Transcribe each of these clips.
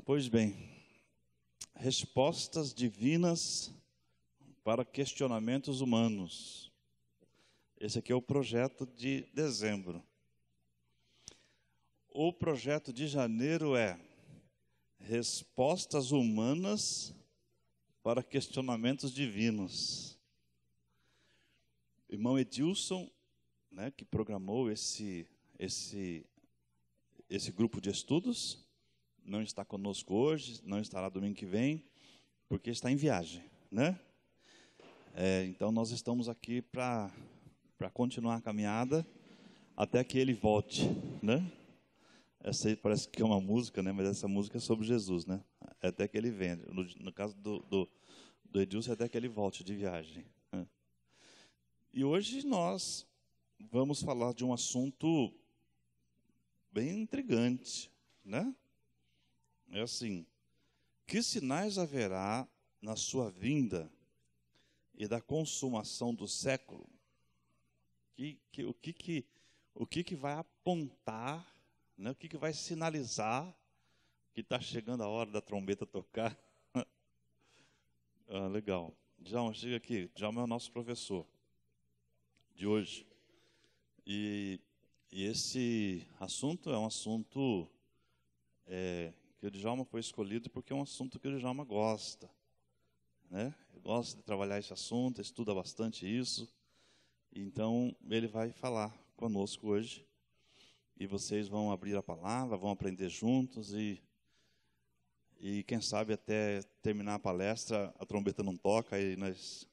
Pois bem, respostas divinas para questionamentos humanos. Esse aqui é o projeto de dezembro. O projeto de janeiro é respostas humanas para questionamentos divinos. O irmão Edilson, né, que programou esse grupo de estudos, não está conosco hoje, não estará domingo que vem, porque está em viagem, né? Então nós estamos aqui para continuar a caminhada até que ele volte, né? Essa aí parece que é uma música, né? Mas essa música é sobre Jesus, né? Até que ele venha. No caso do Edilson, até que ele volte de viagem. Né? E hoje nós vamos falar de um assunto bem intrigante, né? É assim: que sinais haverá na sua vinda e da consumação do século? O que vai apontar, né? O que vai sinalizar que está chegando a hora da trombeta tocar? Legal. Djalma, chega aqui. Djalma é o nosso professor de hoje. E esse assunto é um assunto que o Djalma foi escolhido porque é um assunto que o Djalma gosta, né? Ele gosta de trabalhar esse assunto, estuda bastante isso. Então, ele vai falar conosco hoje. E vocês vão abrir a palavra, vão aprender juntos e quem sabe até terminar a palestra, a trombeta não toca e nós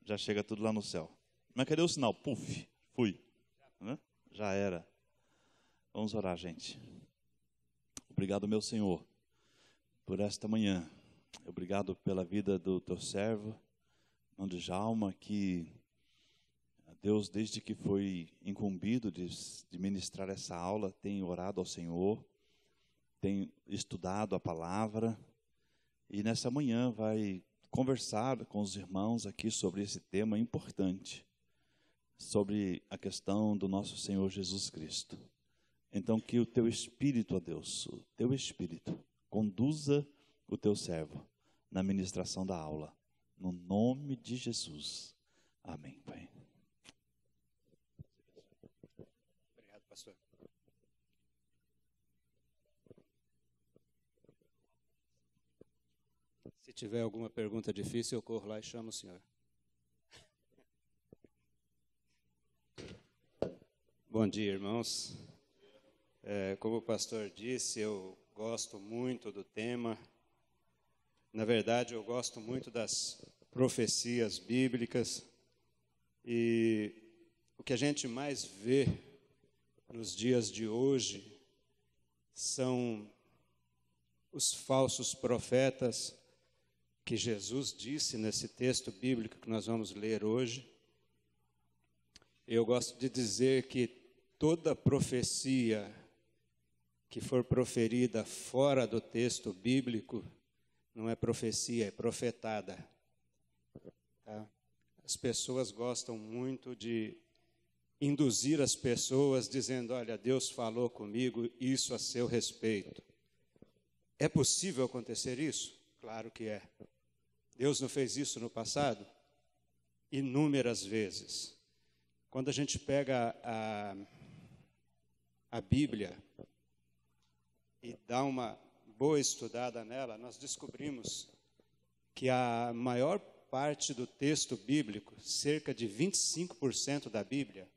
já chega tudo lá no céu. Mas cadê o sinal? Puf, fui. Né? Já era. Vamos orar, gente. Obrigado, meu Senhor, por esta manhã. Obrigado pela vida do teu servo, irmão Djalma, que Deus, desde que foi incumbido de ministrar essa aula, tem orado ao Senhor, tem estudado a palavra, e nessa manhã vai conversar com os irmãos aqui sobre esse tema importante, sobre a questão do nosso Senhor Jesus Cristo. Então, que o teu Espírito, ó Deus, o teu Espírito, conduza o teu servo na ministração da aula, no nome de Jesus. Amém, Pai. Obrigado, pastor. Se tiver alguma pergunta difícil, eu corro lá e chamo o senhor. Bom dia, irmãos. Como o pastor disse, eu gosto muito do tema. Na verdade, eu gosto muito das profecias bíblicas. E o que a gente mais vê nos dias de hoje são os falsos profetas que Jesus disse nesse texto bíblico que nós vamos ler hoje. Eu gosto de dizer que toda profecia que for proferida fora do texto bíblico não é profecia, é profetada. Tá? As pessoas gostam muito de induzir as pessoas dizendo: olha, Deus falou comigo isso a seu respeito. É possível acontecer isso? Claro que é. Deus não fez isso no passado? Inúmeras vezes. Quando a gente pega a Bíblia e dá uma boa estudada nela, nós descobrimos que a maior parte do texto bíblico, cerca de 25% da Bíblia,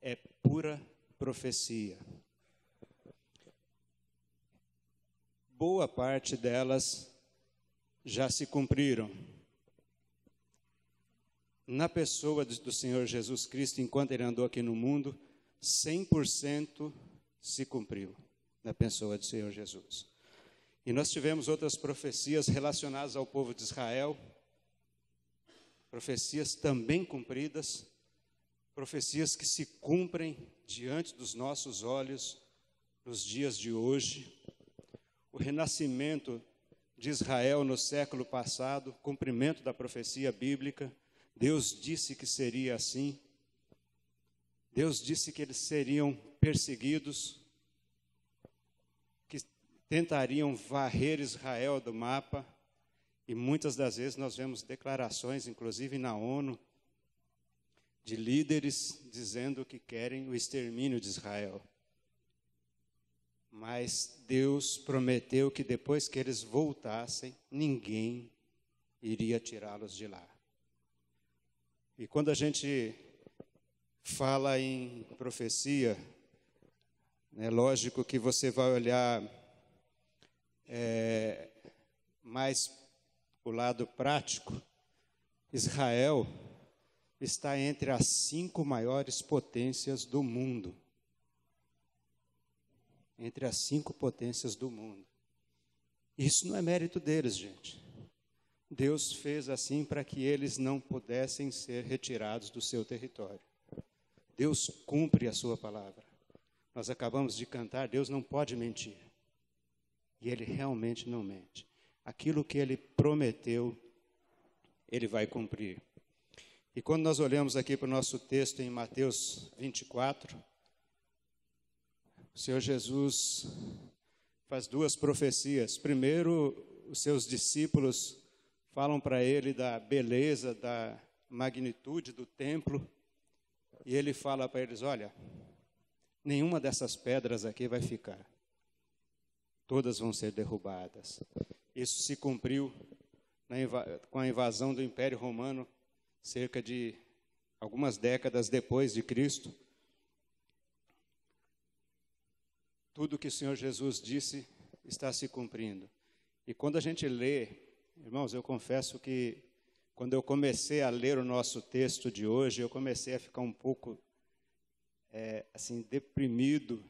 é pura profecia. Boa parte delas já se cumpriram. Na pessoa do Senhor Jesus Cristo, enquanto Ele andou aqui no mundo, 100% se cumpriu na pessoa do Senhor Jesus. E nós tivemos outras profecias relacionadas ao povo de Israel, profecias também cumpridas, profecias que se cumprem diante dos nossos olhos nos dias de hoje. O renascimento de Israel no século passado, cumprimento da profecia bíblica. Deus disse que seria assim. Deus disse que eles seriam perseguidos, que tentariam varrer Israel do mapa, e muitas das vezes nós vemos declarações, inclusive na ONU, de líderes dizendo que querem o extermínio de Israel. Mas Deus prometeu que depois que eles voltassem, ninguém iria tirá-los de lá. E quando a gente fala em profecia, é lógico que você vai olhar mais o lado prático. Israel está entre as 5 maiores potências do mundo. Entre as 5 potências do mundo. Isso não é mérito deles, gente. Deus fez assim para que eles não pudessem ser retirados do seu território. Deus cumpre a sua palavra. Nós acabamos de cantar, Deus não pode mentir. E Ele realmente não mente. Aquilo que Ele prometeu, Ele vai cumprir. E quando nós olhamos aqui para o nosso texto em Mateus 24, o Senhor Jesus faz 2 profecias. Primeiro, os seus discípulos falam para ele da beleza, da magnitude do templo. E ele fala para eles, olha, nenhuma dessas pedras aqui vai ficar. Todas vão ser derrubadas. Isso se cumpriu com a invasão do Império Romano, cerca de algumas décadas depois de Cristo. Tudo que o Senhor Jesus disse está se cumprindo. E quando a gente lê, irmãos, eu confesso que quando eu comecei a ler o nosso texto de hoje, eu comecei a ficar um pouco assim, deprimido,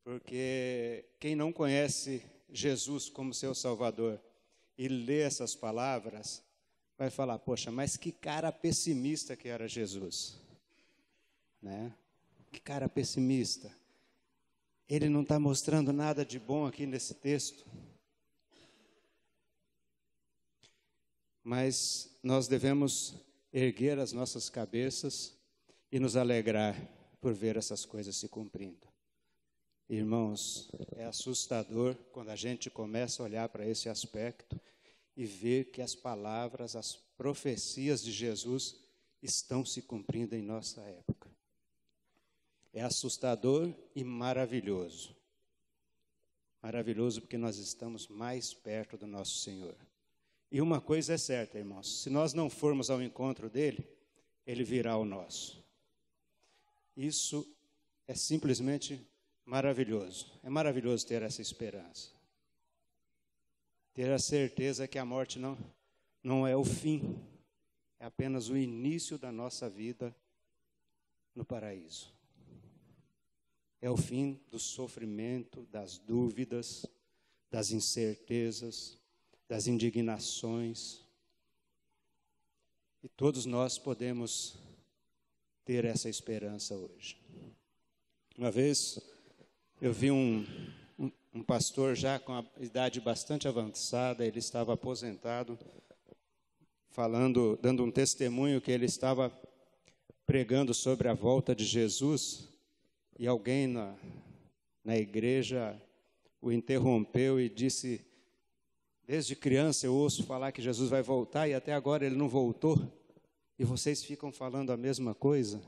porque quem não conhece Jesus como seu Salvador e lê essas palavras, vai falar, poxa, mas que cara pessimista que era Jesus, né? Que cara pessimista. Ele não está mostrando nada de bom aqui nesse texto. Mas nós devemos erguer as nossas cabeças e nos alegrar por ver essas coisas se cumprindo. Irmãos, é assustador quando a gente começa a olhar para esse aspecto e ver que as palavras, as profecias de Jesus estão se cumprindo em nossa época. É assustador e maravilhoso. Maravilhoso porque nós estamos mais perto do nosso Senhor. E uma coisa é certa, irmãos, se nós não formos ao encontro dele, ele virá ao nosso. Isso é simplesmente maravilhoso. É maravilhoso ter essa esperança. Ter a certeza que a morte não é o fim, é apenas o início da nossa vida no paraíso. É o fim do sofrimento, das dúvidas, das incertezas, das indignações. E todos nós podemos ter essa esperança hoje. Uma vez eu vi um pastor já com a idade bastante avançada, ele estava aposentado, dando um testemunho que ele estava pregando sobre a volta de Jesus, e alguém na igreja o interrompeu e disse, desde criança eu ouço falar que Jesus vai voltar e até agora ele não voltou, e vocês ficam falando a mesma coisa?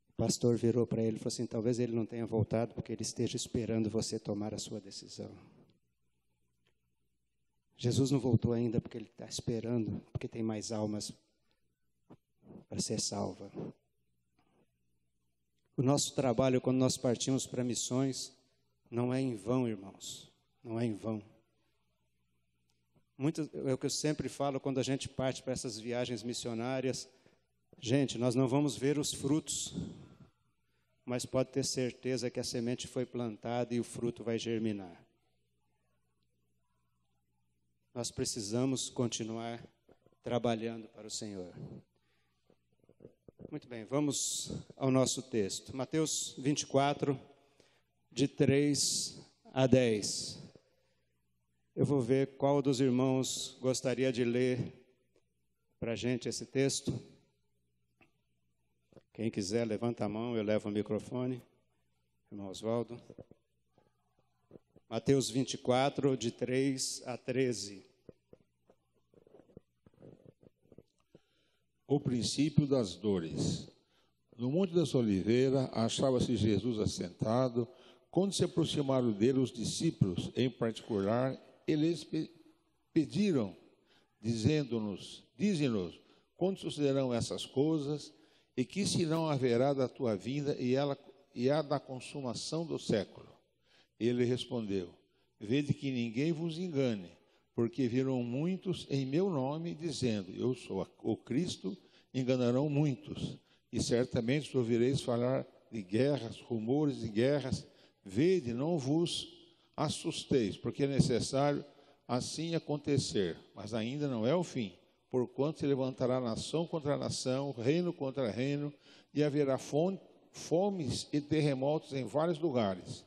O pastor virou para ele e falou assim, talvez ele não tenha voltado porque ele esteja esperando você tomar a sua decisão. Jesus não voltou ainda porque ele está esperando, porque tem mais almas para ser salva. O nosso trabalho, quando nós partimos para missões, não é em vão, irmãos, não é em vão. É o que eu sempre falo quando a gente parte para essas viagens missionárias. Gente, nós não vamos ver os frutos, mas pode ter certeza que a semente foi plantada e o fruto vai germinar. Nós precisamos continuar trabalhando para o Senhor. Muito bem, vamos ao nosso texto. Mateus 24, de 3 a 10. Eu vou ver qual dos irmãos gostaria de ler para a gente esse texto. Quem quiser, levanta a mão, eu levo o microfone. Irmão Oswaldo. Mateus 24, de 3 a 13. O princípio das dores. No Monte das Oliveiras, achava-se Jesus assentado. Quando se aproximaram dele os discípulos, em particular, eles pediram, dize-nos, quando sucederão essas coisas, e que sinal haverá da tua vinda e a da consumação do século? Ele respondeu, vede que ninguém vos engane, porque viram muitos em meu nome, dizendo, eu sou o Cristo, enganarão muitos. E certamente ouvireis falar de guerras, rumores de guerras. Vede, não vos assusteis, porque é necessário assim acontecer, mas ainda não é o fim. Porquanto se levantará nação contra nação, reino contra reino, e haverá fomes e terremotos em vários lugares.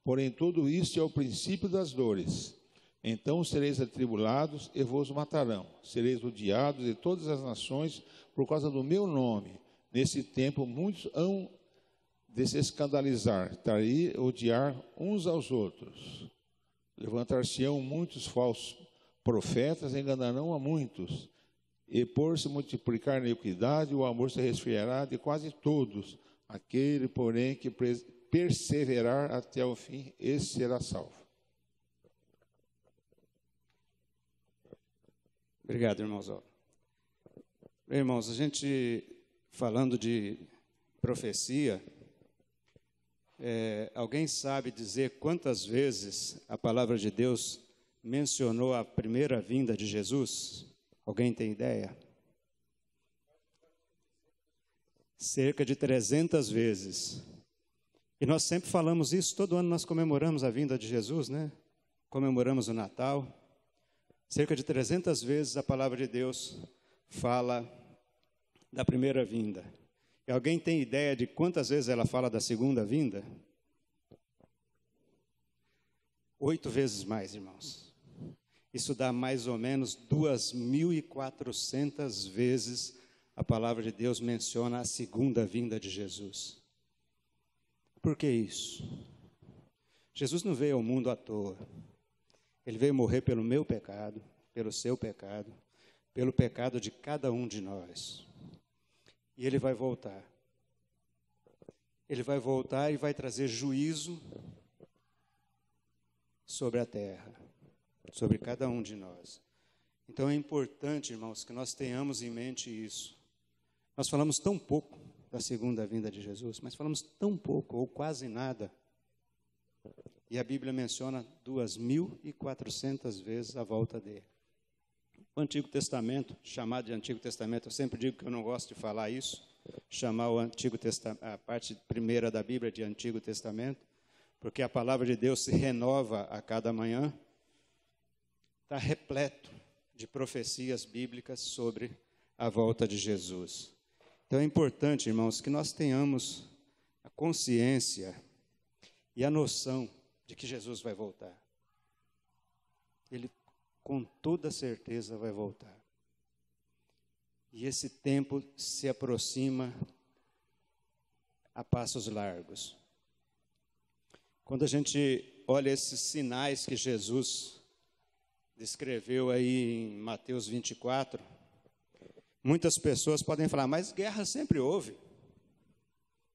Porém, tudo isto é o princípio das dores. Então sereis atribulados e vos matarão. Sereis odiados de todas as nações por causa do meu nome. Nesse tempo, muitos hão de se escandalizar, trair, odiar uns aos outros. Levantar-se-ão muitos falsos profetas, enganarão a muitos. E por se multiplicar a iniquidade, o amor se resfriará de quase todos. Aquele, porém, que perseverar até o fim, esse será salvo. Obrigado, irmãos. Irmãos, a gente falando de profecia, alguém sabe dizer quantas vezes a palavra de Deus mencionou a primeira vinda de Jesus? Alguém tem ideia? Cerca de 300 vezes. E nós sempre falamos isso, todo ano nós comemoramos a vinda de Jesus, né? Comemoramos o Natal. Cerca de 300 vezes a palavra de Deus fala da primeira vinda. E alguém tem ideia de quantas vezes ela fala da segunda vinda? 8 vezes mais, irmãos. Isso dá mais ou menos 2.400 vezes a palavra de Deus menciona a segunda vinda de Jesus. Por que isso? Jesus não veio ao mundo à toa. Ele veio morrer pelo meu pecado, pelo seu pecado, pelo pecado de cada um de nós. E ele vai voltar. Ele vai voltar e vai trazer juízo sobre a terra, sobre cada um de nós. Então é importante, irmãos, que nós tenhamos em mente isso. Nós falamos tão pouco da segunda vinda de Jesus, mas falamos tão pouco, ou quase nada. E a Bíblia menciona 2.400 vezes a volta dele. O Antigo Testamento, chamado de Antigo Testamento, eu sempre digo que eu não gosto de falar isso, chamar o Antigo Testamento, a parte primeira da Bíblia de Antigo Testamento, porque a palavra de Deus se renova a cada manhã. Está repleto de profecias bíblicas sobre a volta de Jesus. Então é importante, irmãos, que nós tenhamos a consciência e a noção de que Jesus vai voltar. Ele, com toda certeza, vai voltar. E esse tempo se aproxima a passos largos. Quando a gente olha esses sinais que Jesus descreveu aí em Mateus 24, muitas pessoas podem falar, mas guerra sempre houve.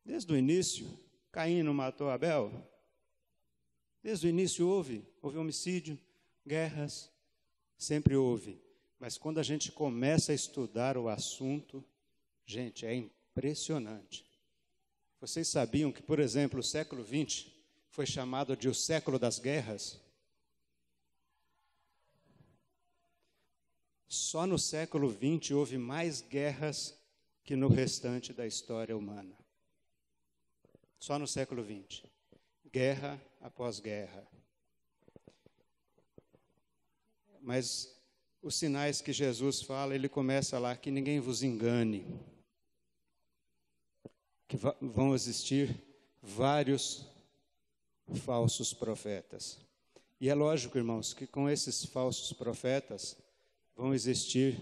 Desde o início, Caim não matou Abel. Desde o início houve homicídio, guerras, sempre houve. Mas quando a gente começa a estudar o assunto, gente, é impressionante. Vocês sabiam que, por exemplo, o século XX foi chamado de o século das guerras? Só no século XX houve mais guerras que no restante da história humana. Só no século XX. Guerra após guerra. Mas os sinais que Jesus fala, ele começa lá, que ninguém vos engane. Que vão existir vários falsos profetas. E é lógico, irmãos, que com esses falsos profetas vão existir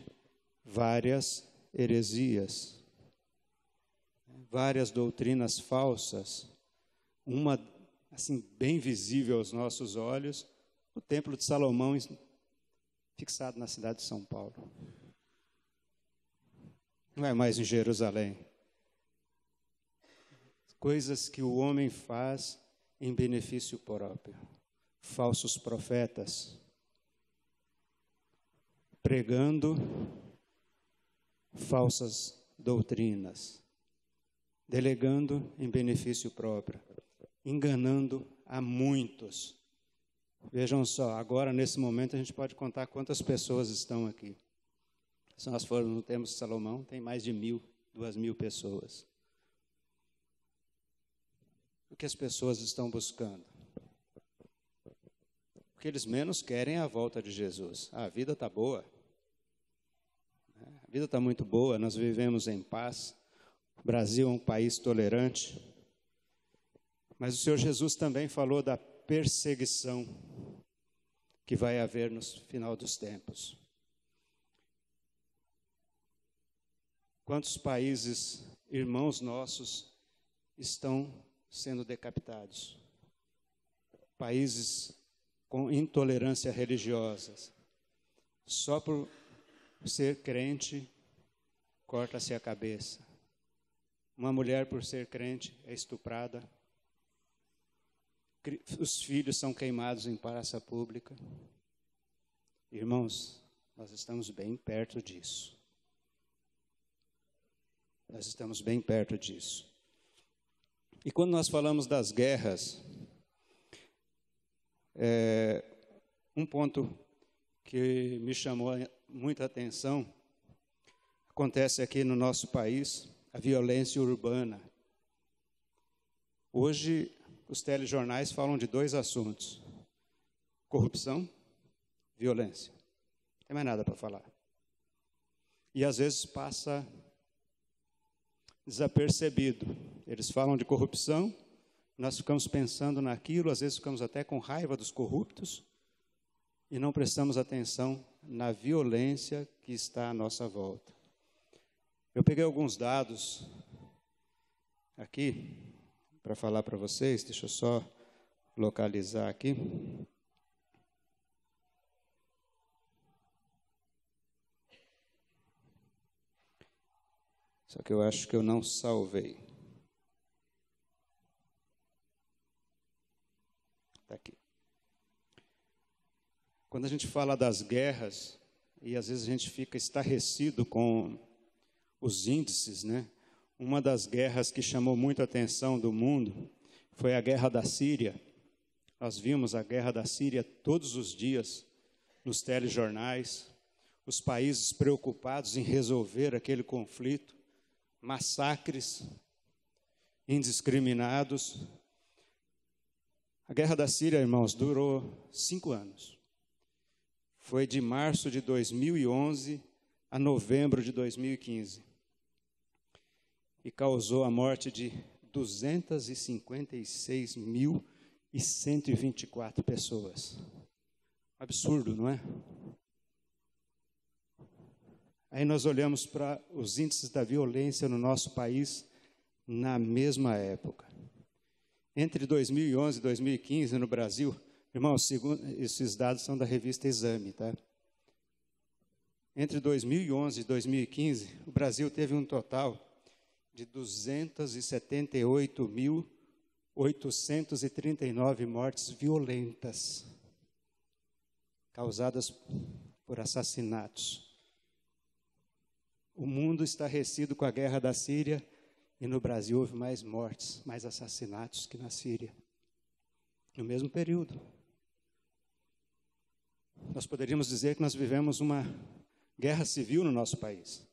várias heresias, várias doutrinas falsas. Uma assim, bem visível aos nossos olhos, o Templo de Salomão, fixado na cidade de São Paulo. Não é mais em Jerusalém. Coisas que o homem faz em benefício próprio. Falsos profetas, pregando falsas doutrinas, delegando em benefício próprio, enganando a muitos. Vejam só, agora nesse momento a gente pode contar quantas pessoas estão aqui. Se nós formos no Templo de Salomão, tem mais de 2.000 pessoas. O que as pessoas estão buscando? O que eles menos querem é a volta de Jesus. A vida está boa. A vida está muito boa, nós vivemos em paz. O Brasil é um país tolerante. Mas o Senhor Jesus também falou da perseguição que vai haver no final dos tempos. Quantos países, irmãos nossos, estão sendo decapitados? Países com intolerância religiosa. Só por ser crente, corta-se a cabeça. Uma mulher, por ser crente, é estuprada. Os filhos são queimados em praça pública. Irmãos, nós estamos bem perto disso. Nós estamos bem perto disso. E quando nós falamos das guerras, um ponto que me chamou muita atenção, acontece aqui no nosso país, a violência urbana. Hoje, os telejornais falam de 2 assuntos: corrupção, violência. Não tem mais nada para falar. E às vezes passa desapercebido. Eles falam de corrupção, nós ficamos pensando naquilo, às vezes ficamos até com raiva dos corruptos e não prestamos atenção na violência que está à nossa volta. Eu peguei alguns dados aqui para falar para vocês, deixa eu só localizar aqui. Só que eu acho que eu não salvei. Está aqui. Quando a gente fala das guerras, e às vezes a gente fica estarrecido com os índices, né? Uma das guerras que chamou muito a atenção do mundo foi a guerra da Síria. Nós vimos a guerra da Síria todos os dias nos telejornais, os países preocupados em resolver aquele conflito, massacres indiscriminados. A guerra da Síria, irmãos, durou 5 anos. Foi de março de 2011 a novembro de 2015. E causou a morte de 256.124 pessoas. Absurdo, não é? Aí nós olhamos para os índices da violência no nosso país na mesma época. Entre 2011 e 2015, no Brasil, irmãos, segundo, esses dados são da revista Exame, tá? Entre 2011 e 2015, o Brasil teve um total de 278.839 mortes violentas, causadas por assassinatos. O mundo estarrecido com a guerra da Síria, e no Brasil houve mais mortes, mais assassinatos que na Síria, no mesmo período. Nós poderíamos dizer que nós vivemos uma guerra civil no nosso país.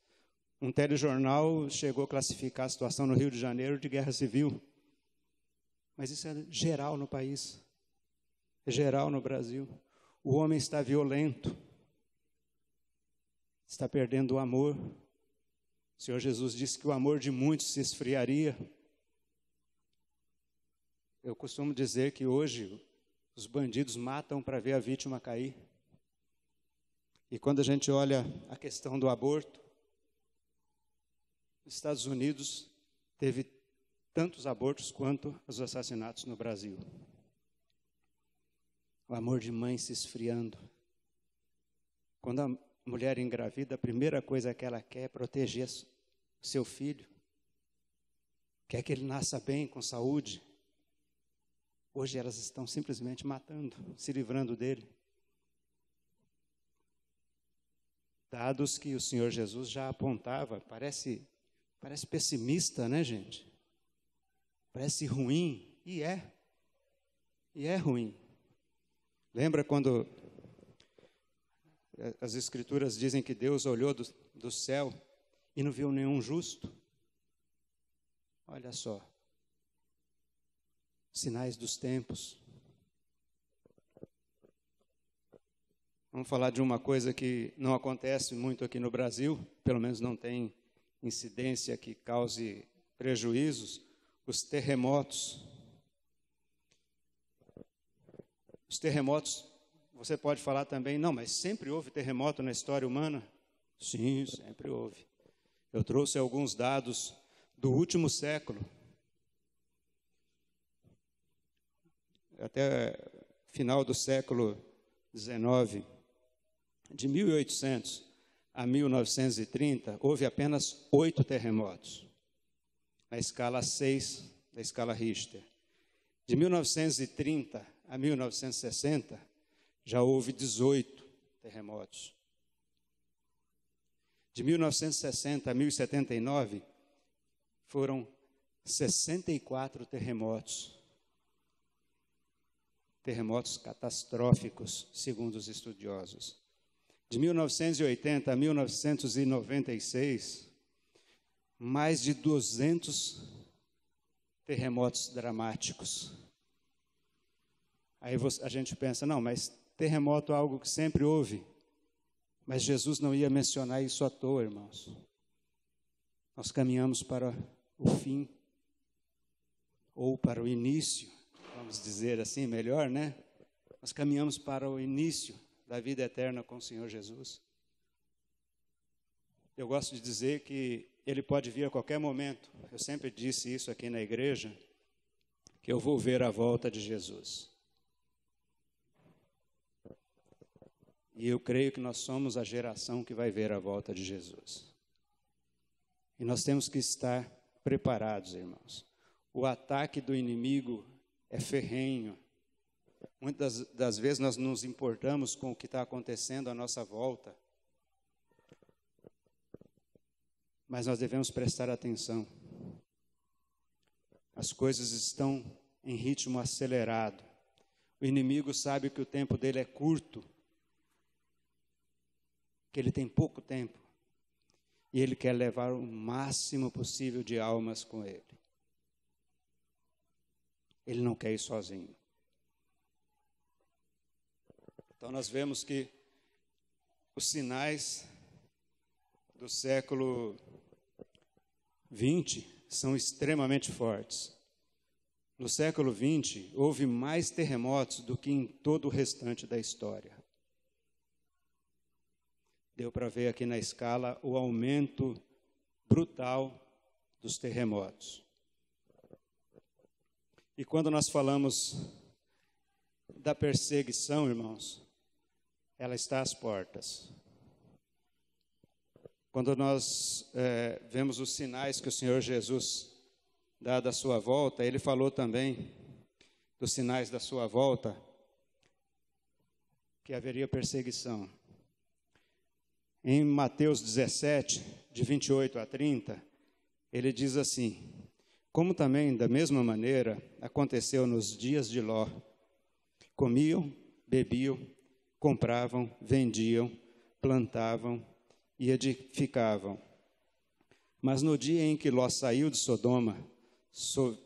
Um telejornal chegou a classificar a situação no Rio de Janeiro de guerra civil. Mas isso é geral no país, é geral no Brasil. O homem está violento, está perdendo o amor. O Senhor Jesus disse que o amor de muitos se esfriaria. Eu costumo dizer que hoje os bandidos matam para ver a vítima cair. E quando a gente olha a questão do aborto, os Estados Unidos teve tantos abortos quanto os assassinatos no Brasil. o amor de mãe se esfriando. Quando a mulher engravida, a primeira coisa que ela quer é proteger seu filho. Quer que ele nasça bem, com saúde. Hoje elas estão simplesmente matando, se livrando dele. Dados que o Senhor Jesus já apontava, parece pessimista, né, gente? Parece ruim, e é ruim. Lembra quando as Escrituras dizem que Deus olhou do céu e não viu nenhum justo? Olha só, sinais dos tempos. Vamos falar de uma coisa que não acontece muito aqui no Brasil, pelo menos não tem incidência que cause prejuízos, os terremotos. Os terremotos, você pode falar também, não, mas sempre houve terremoto na história humana? Sim, sempre houve. Eu trouxe alguns dados do último século. Até final do século XIX, de 1800 a 1930, houve apenas 8 terremotos, na escala 6 da escala Richter. De 1930 a 1960, já houve 18 terremotos. De 1960 a 1079, foram 64 terremotos. Terremotos catastróficos, segundo os estudiosos. De 1980 a 1996, mais de 200 terremotos dramáticos. Aí a gente pensa, não, mas terremoto é algo que sempre houve. Mas Jesus não ia mencionar isso à toa, irmãos. Nós caminhamos para o fim, ou para o início, vamos dizer assim, melhor, né? Nós caminhamos para o início da vida eterna com o Senhor Jesus. Eu gosto de dizer que Ele pode vir a qualquer momento. Eu sempre disse isso aqui na igreja, que eu vou ver a volta de Jesus. E eu creio que nós somos a geração que vai ver a volta de Jesus. E nós temos que estar preparados, irmãos. O ataque do inimigo é ferrenho. Muitas das vezes nós nos importamos com o que está acontecendo à nossa volta. Mas nós devemos prestar atenção. As coisas estão em ritmo acelerado. O inimigo sabe que o tempo dele é curto, que ele tem pouco tempo. E ele quer levar o máximo possível de almas com ele. Ele não quer ir sozinho. Então nós vemos que os sinais do século XX são extremamente fortes. No século XX, houve mais terremotos do que em todo o restante da história. Deu para ver aqui na escala o aumento brutal dos terremotos. E quando nós falamos da perseguição, irmãos, ela está às portas. Quando nós vemos os sinais que o Senhor Jesus dá da sua volta, Ele falou também dos sinais da sua volta, que haveria perseguição. Em Mateus 17, de 28 a 30, Ele diz assim: como também, da mesma maneira, aconteceu nos dias de Ló. Comiam, bebiam, compravam, vendiam, plantavam e edificavam. Mas no dia em que Ló saiu de Sodoma,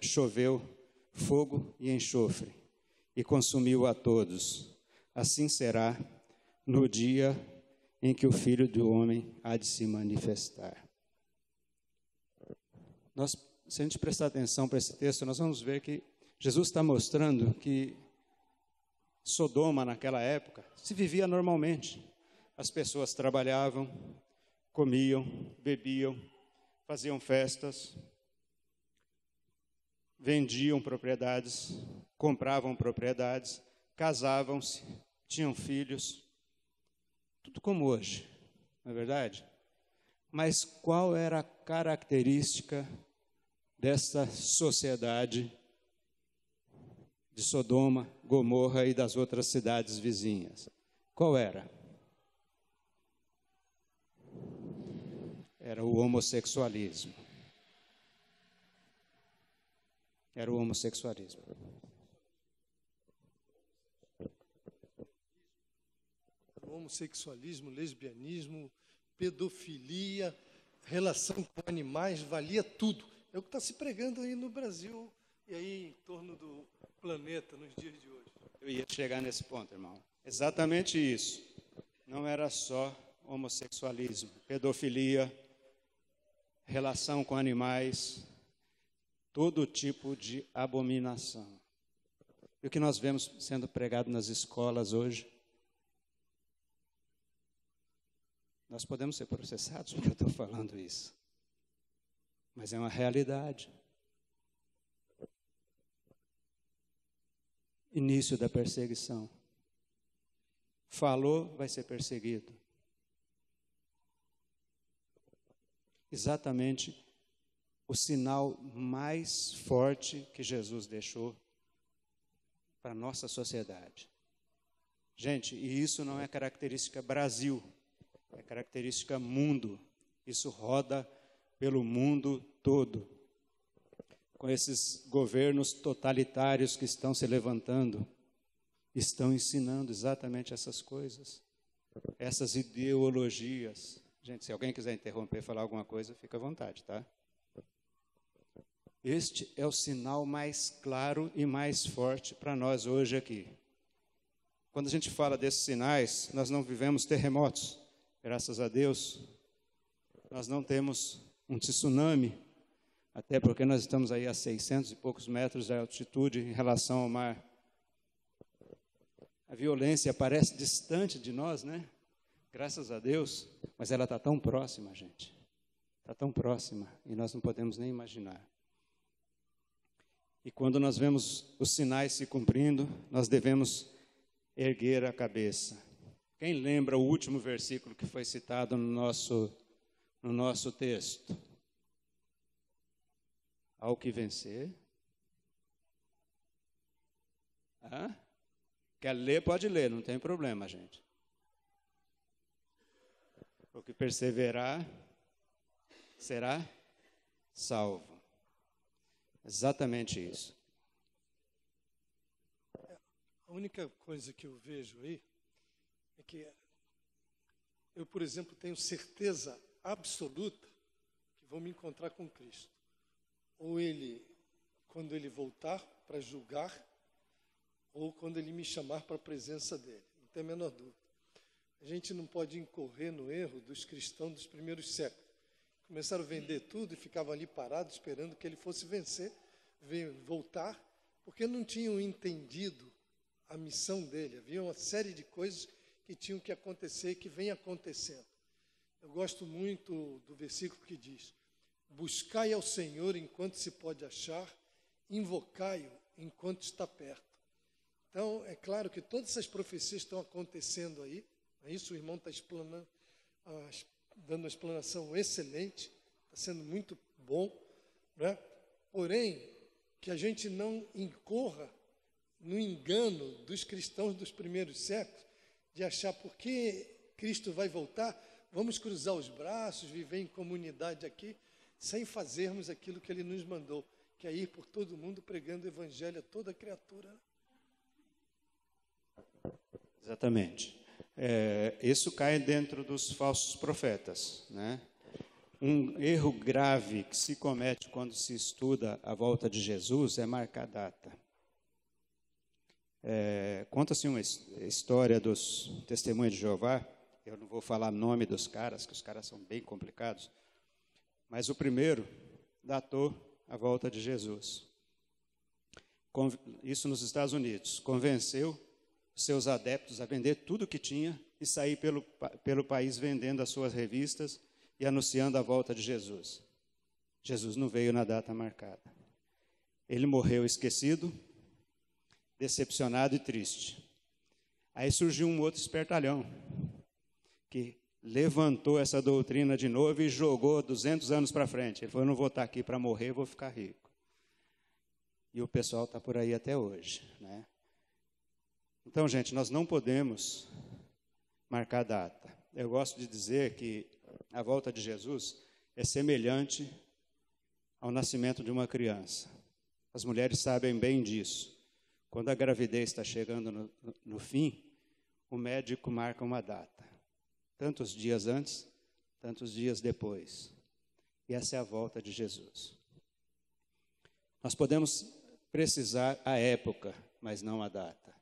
choveu fogo e enxofre, e consumiu a todos. Assim será no dia em que o Filho do Homem há de se manifestar. Se a gente prestar atenção para esse texto, nós vamos ver que Jesus está mostrando que Sodoma, naquela época, se vivia normalmente. As pessoas trabalhavam, comiam, bebiam, faziam festas, vendiam propriedades, compravam propriedades, casavam-se, tinham filhos, tudo como hoje, não é verdade? Mas qual era a característica dessa sociedade de Sodoma, Gomorra e das outras cidades vizinhas? Qual era? Era o homossexualismo. Era o homossexualismo. Homossexualismo, lesbianismo, pedofilia, relação com animais, valia tudo. É o que está se pregando aí no Brasil e aí em torno do planeta nos dias de hoje. Eu ia chegar nesse ponto, irmão. Exatamente isso. Não era só homossexualismo, pedofilia, relação com animais, todo tipo de abominação. E o que nós vemos sendo pregado nas escolas hoje? Nós podemos ser processados porque eu estou falando isso. Mas é uma realidade. Início da perseguição. Falou, vai ser perseguido. Exatamente o sinal mais forte que Jesus deixou para a nossa sociedade. Gente, e isso não é característica Brasil, é característica mundo. Isso roda pelo mundo todo. Com esses governos totalitários que estão se levantando, estão ensinando exatamente essas coisas, essas ideologias. Gente, se alguém quiser interromper e falar alguma coisa, fica à vontade, tá? Este é o sinal mais claro e mais forte para nós hoje aqui. Quando a gente fala desses sinais, nós não vivemos terremotos, graças a Deus. Nós não temos um tsunami, até porque nós estamos aí a 600 e poucos metros de altitude em relação ao mar. A violência parece distante de nós, né? Graças a Deus, mas ela está tão próxima, gente. Está tão próxima e nós não podemos nem imaginar. E quando nós vemos os sinais se cumprindo, nós devemos erguer a cabeça. Quem lembra o último versículo que foi citado no nosso texto? Ao que vencer. Quer ler, pode ler, não tem problema, gente. O que perseverar será salvo. Exatamente isso. A única coisa que eu vejo aí é que eu, por exemplo, tenho certeza absoluta que vou me encontrar com Cristo. Ou ele, quando ele voltar para julgar, ou quando ele me chamar para a presença dele. Não tem a menor dúvida. A gente não pode incorrer no erro dos cristãos dos primeiros séculos. Começaram a vender tudo e ficavam ali parados esperando que ele fosse vencer, voltar, porque não tinham entendido a missão dele. Havia uma série de coisas que tinham que acontecer e que vem acontecendo. Eu gosto muito do versículo que diz: buscai ao Senhor enquanto se pode achar, invocai-o enquanto está perto. Então, é claro que todas essas profecias estão acontecendo aí. Isso o irmão está explanando, dando uma explanação excelente, está sendo muito bom, né? Porém, que a gente não incorra no engano dos cristãos dos primeiros séculos, de achar porque Cristo vai voltar, vamos cruzar os braços, viver em comunidade aqui, sem fazermos aquilo que Ele nos mandou, que é ir por todo mundo pregando o Evangelho a toda criatura. Exatamente. Isso cai dentro dos falsos profetas, né? Um erro grave que se comete quando se estuda a volta de Jesus é marcar data. Conta-se uma história dos Testemunhos de Jeová. Eu não vou falar o nome dos caras, que os caras são bem complicados, mas o primeiro datou a volta de Jesus. Isso nos Estados Unidos. Convenceu seus adeptos a vender tudo o que tinha e sair pelo país vendendo as suas revistas e anunciando a volta de Jesus. Jesus não veio na data marcada. Ele morreu esquecido, decepcionado e triste. Aí surgiu um outro espertalhão, que levantou essa doutrina de novo e jogou 200 anos para frente. Ele falou, eu não vou estar aqui para morrer, vou ficar rico. E o pessoal está por aí até hoje, né? Então, gente, nós não podemos marcar data. Eu gosto de dizer que a volta de Jesus é semelhante ao nascimento de uma criança. As mulheres sabem bem disso. Quando a gravidez está chegando no fim, o médico marca uma data. Tantos dias antes, tantos dias depois. E essa é a volta de Jesus. Nós podemos precisar a época, mas não a data.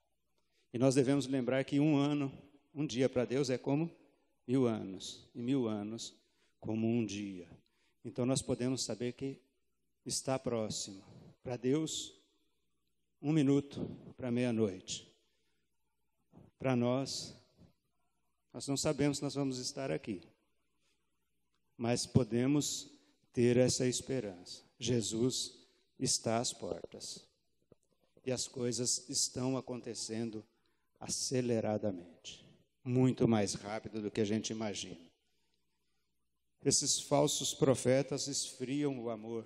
E nós devemos lembrar que um dia para Deus é como 1000 anos, e 1000 anos como um dia. Então nós podemos saber que está próximo. Para Deus, 1 minuto para meia-noite. Para nós não sabemos se nós vamos estar aqui, mas podemos ter essa esperança. Jesus está às portas e as coisas estão acontecendo aceleradamente, muito mais rápido do que a gente imagina. Esses falsos profetas esfriam o amor,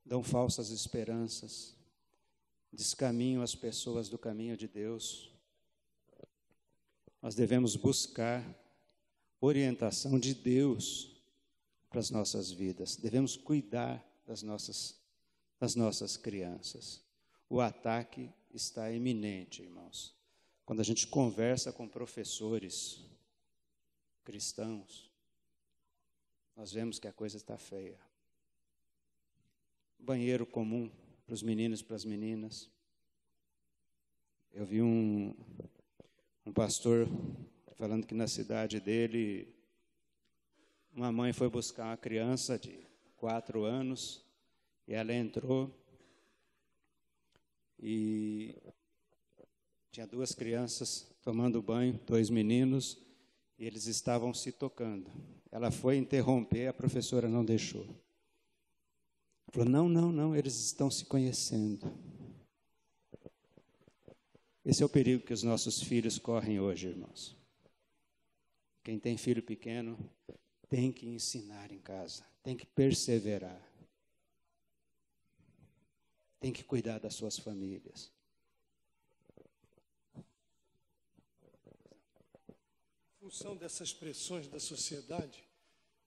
dão falsas esperanças, descaminham as pessoas do caminho de Deus. Nós devemos buscar orientação de Deus para as nossas vidas. Devemos cuidar das nossas crianças. O ataque está iminente, irmãos. Quando a gente conversa com professores cristãos, nós vemos que a coisa está feia. Banheiro comum para os meninos e para as meninas. Eu vi um pastor falando que na cidade dele, uma mãe foi buscar uma criança de 4 anos e ela entrou e tinha 2 crianças tomando banho, 2 meninos, e eles estavam se tocando. Ela foi interromper, a professora não deixou. Falou, não, eles estão se conhecendo. Esse é o perigo que os nossos filhos correm hoje, irmãos. Quem tem filho pequeno tem que ensinar em casa, tem que perseverar, tem que cuidar das suas famílias. Em função dessas pressões da sociedade,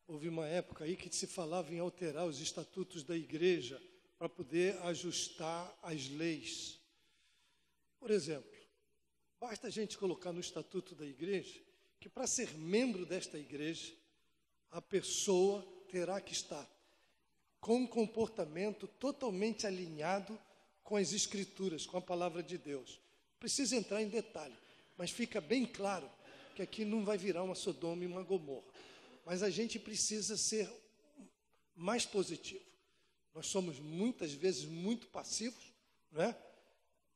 houve uma época aí que se falava em alterar os estatutos da igreja para poder ajustar as leis. Por exemplo, basta a gente colocar no estatuto da igreja que para ser membro desta igreja, a pessoa terá que estar com um comportamento totalmente alinhado com as Escrituras, com a palavra de Deus. Não precisa entrar em detalhe, mas fica bem claro que aqui não vai virar uma Sodoma e uma Gomorra. Mas a gente precisa ser mais positivo. Nós somos muitas vezes muito passivos, né?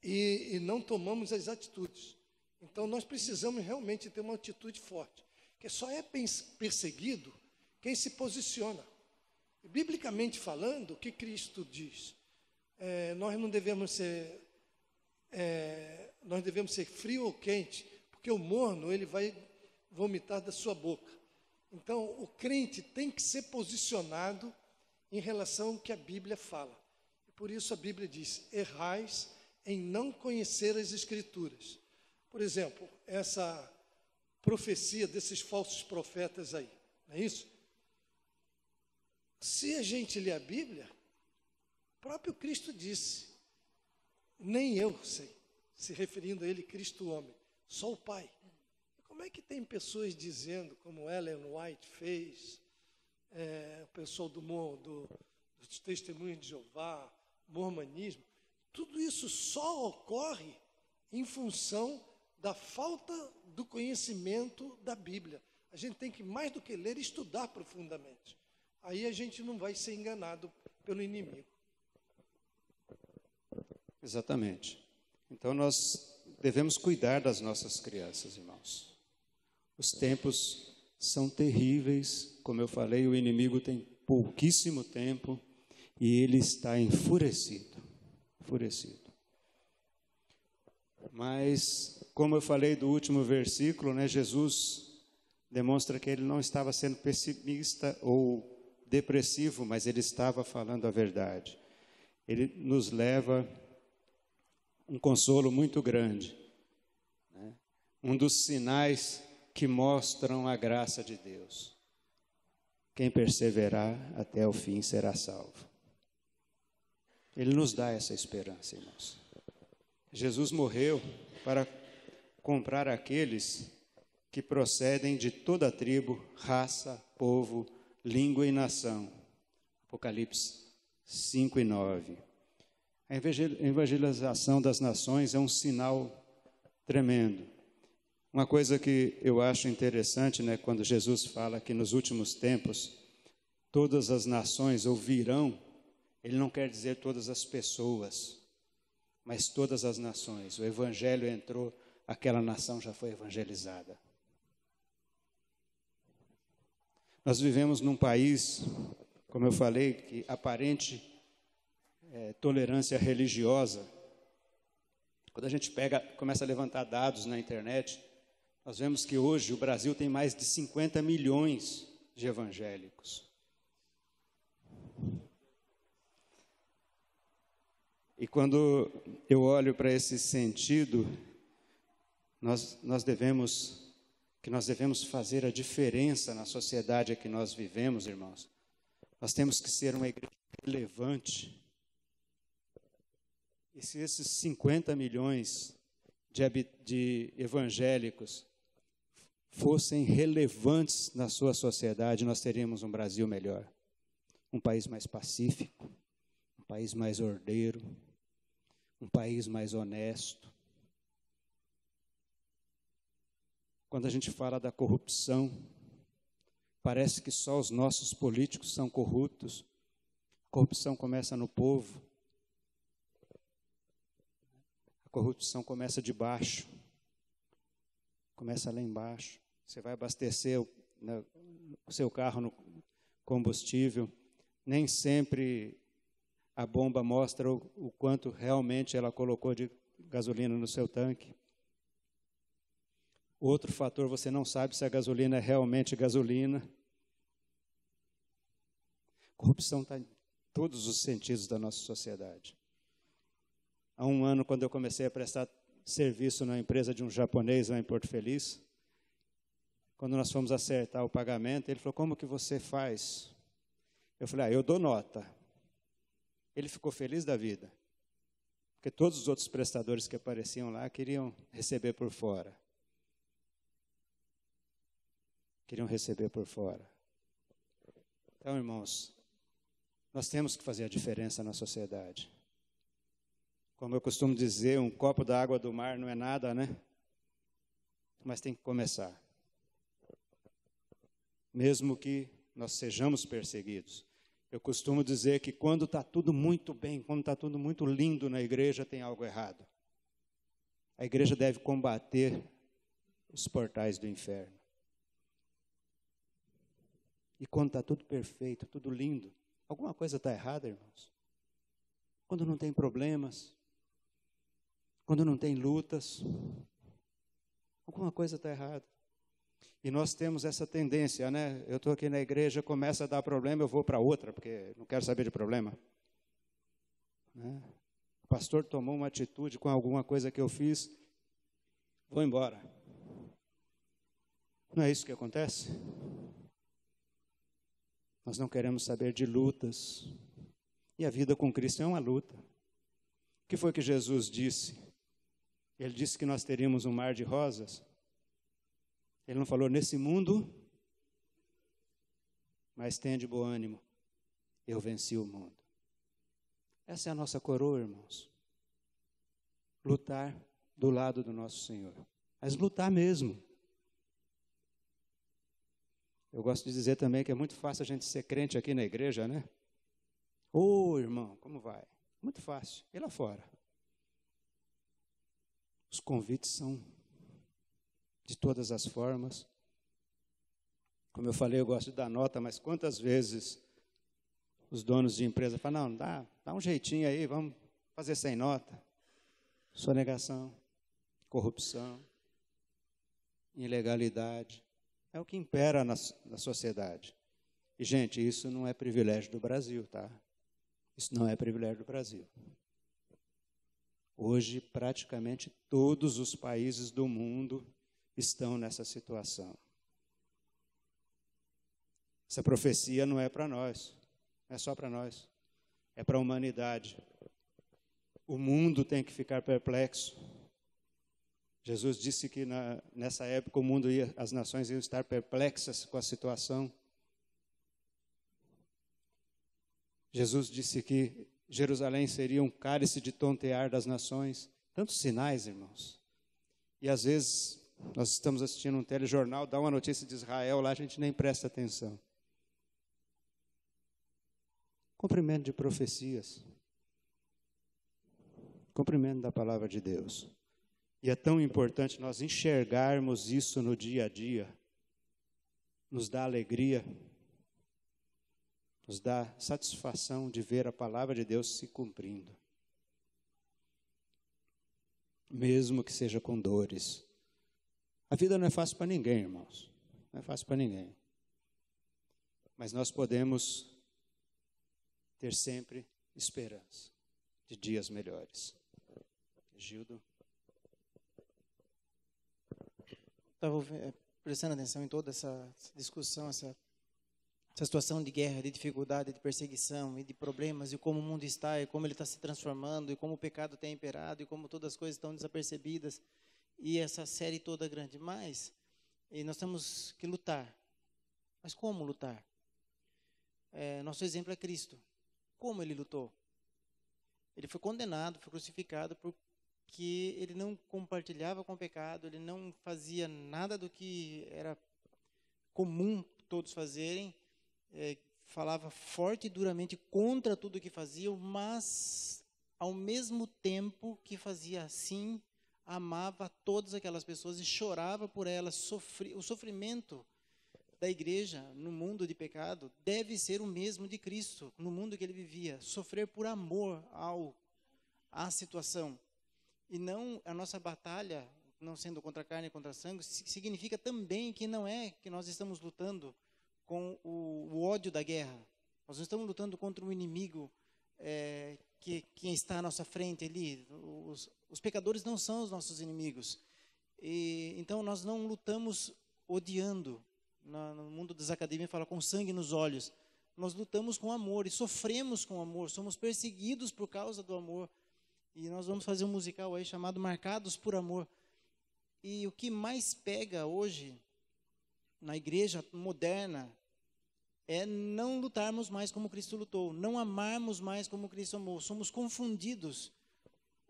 E não tomamos as atitudes. Então nós precisamos realmente ter uma atitude forte, que só é perseguido quem se posiciona. E, biblicamente falando, o que Cristo diz? Nós devemos ser frio ou quente, porque o morno ele vai vomitar da sua boca. Então, o crente tem que ser posicionado em relação ao que a Bíblia fala. E por isso a Bíblia diz, errais em não conhecer as Escrituras. Por exemplo, essa profecia desses falsos profetas aí, não é isso? Se a gente lê a Bíblia, o próprio Cristo disse, nem eu sei, se referindo a ele, Cristo homem, só o Pai. Como é que tem pessoas dizendo, como Ellen White fez, o pessoal dos Testemunhos de Jeová, mormonismo, tudo isso só ocorre em função da falta do conhecimento da Bíblia. A gente tem que, mais do que ler, estudar profundamente. Aí a gente não vai ser enganado pelo inimigo. Exatamente. Então nós devemos cuidar das nossas crianças, irmãos. Os tempos são terríveis, como eu falei, o inimigo tem pouquíssimo tempo e ele está enfurecido. Mas, como eu falei do último versículo, né, Jesus demonstra que ele não estava sendo pessimista ou depressivo, mas ele estava falando a verdade. Ele nos leva um consolo muito grande, né? Um dos sinais que mostram a graça de Deus. Quem perseverar até o fim será salvo. Ele nos dá essa esperança, irmãos. Jesus morreu para comprar aqueles que procedem de toda tribo, raça, povo, língua e nação. Apocalipse 5 e 9. A evangelização das nações é um sinal tremendo. Uma coisa que eu acho interessante, né, quando Jesus fala que nos últimos tempos todas as nações ouvirão, ele não quer dizer todas as pessoas, mas todas as nações. O evangelho entrou, aquela nação já foi evangelizada. Nós vivemos num país, como eu falei, que aparente tolerância religiosa. Quando a gente começa a levantar dados na internet, nós vemos que hoje o Brasil tem mais de 50 milhões de evangélicos. E quando eu olho para esse sentido, nós devemos fazer a diferença na sociedade que nós vivemos, irmãos. Nós temos que ser uma igreja relevante. E se esses 50 milhões de evangélicos fossem relevantes na sua sociedade, nós teríamos um Brasil melhor. Um país mais pacífico, um país mais ordeiro, um país mais honesto. Quando a gente fala da corrupção, parece que só os nossos políticos são corruptos. A corrupção começa no povo. A corrupção começa de baixo. Começa lá embaixo. Você vai abastecer o seu carro no combustível. Nem sempre a bomba mostra o quanto realmente ela colocou de gasolina no seu tanque. Outro fator, você não sabe se a gasolina é realmente gasolina. Corrupção está em todos os sentidos da nossa sociedade. Há um ano, quando eu comecei a prestar serviço na empresa de um japonês lá em Porto Feliz, quando nós fomos acertar o pagamento, ele falou, como que você faz? Eu falei, eu dou nota. Ele ficou feliz da vida, porque todos os outros prestadores que apareciam lá queriam receber por fora. Queriam receber por fora. Então, irmãos, nós temos que fazer a diferença na sociedade. Como eu costumo dizer, um copo da água do mar não é nada, né? Mas tem que começar. Mesmo que nós sejamos perseguidos. Eu costumo dizer que quando está tudo muito bem, quando está tudo muito lindo na igreja, tem algo errado. A igreja deve combater os portais do inferno. E quando está tudo perfeito, tudo lindo, alguma coisa está errada, irmãos. Quando não tem problemas, quando não tem lutas, alguma coisa está errada. E nós temos essa tendência, né? Eu estou aqui na igreja, começa a dar problema, eu vou para outra, porque não quero saber de problema. Né? O pastor tomou uma atitude com alguma coisa que eu fiz, vou embora. Não é isso que acontece? Nós não queremos saber de lutas. E a vida com Cristo é uma luta. O que foi que Jesus disse? Ele disse que nós teríamos um mar de rosas. Ele não falou, nesse mundo, mas tenha de bom ânimo, eu venci o mundo. Essa é a nossa coroa, irmãos. Lutar do lado do nosso Senhor. Mas lutar mesmo. Eu gosto de dizer também que é muito fácil a gente ser crente aqui na igreja, né? Ô, irmão, como vai? Muito fácil. E lá fora? Os convites são de todas as formas. Como eu falei, eu gosto de dar nota, mas quantas vezes os donos de empresa falam, não, dá um jeitinho aí, vamos fazer sem nota. Sonegação. corrupção, ilegalidade. É o que impera na sociedade. E, gente, isso não é privilégio do Brasil, tá? Isso não é privilégio do Brasil. Hoje, praticamente todos os países do mundo estão nessa situação. Essa profecia não é para nós, não é só para nós, é para a humanidade. O mundo tem que ficar perplexo. Jesus disse que nessa época as nações iam estar perplexas com a situação. Jesus disse que Jerusalém seria um cálice de tontear das nações. Tantos sinais, irmãos. E às vezes nós estamos assistindo um telejornal, dá uma notícia de Israel, lá a gente nem presta atenção. Cumprimento de profecias. Cumprimento da palavra de Deus. E é tão importante nós enxergarmos isso no dia a dia. Nos dá alegria. Nos dá satisfação de ver a palavra de Deus se cumprindo. Mesmo que seja com dores. A vida não é fácil para ninguém, irmãos. Não é fácil para ninguém. Mas nós podemos ter sempre esperança de dias melhores. Gildo? Estava prestando atenção em toda essa discussão, essa situação de guerra, de dificuldade, de perseguição e de problemas, e como o mundo está, e como ele está se transformando, e como o pecado tem imperado, e como todas as coisas estão desapercebidas, e essa série toda grande. Mas e nós temos que lutar. Mas como lutar? Nosso exemplo é Cristo. Como ele lutou? Ele foi condenado, foi crucificado porque ele não compartilhava com o pecado, ele não fazia nada do que era comum todos fazerem, falava forte e duramente contra tudo o que faziam, mas, ao mesmo tempo que fazia assim, amava todas aquelas pessoas e chorava por elas. O sofrimento da igreja no mundo de pecado deve ser o mesmo de Cristo, no mundo que ele vivia. Sofrer por amor à situação. E não a nossa batalha, não sendo contra a carne e contra a sangue, significa também que não é que nós estamos lutando com o ódio da guerra. Nós não estamos lutando contra um inimigo que está à nossa frente ali. Os pecadores não são os nossos inimigos. Então, nós não lutamos odiando. No mundo das academias fala com sangue nos olhos. Nós lutamos com amor e sofremos com amor. Somos perseguidos por causa do amor. E nós vamos fazer um musical aí chamado Marcados por Amor. E o que mais pega hoje na igreja moderna é não lutarmos mais como Cristo lutou, não amarmos mais como Cristo amou. Somos confundidos.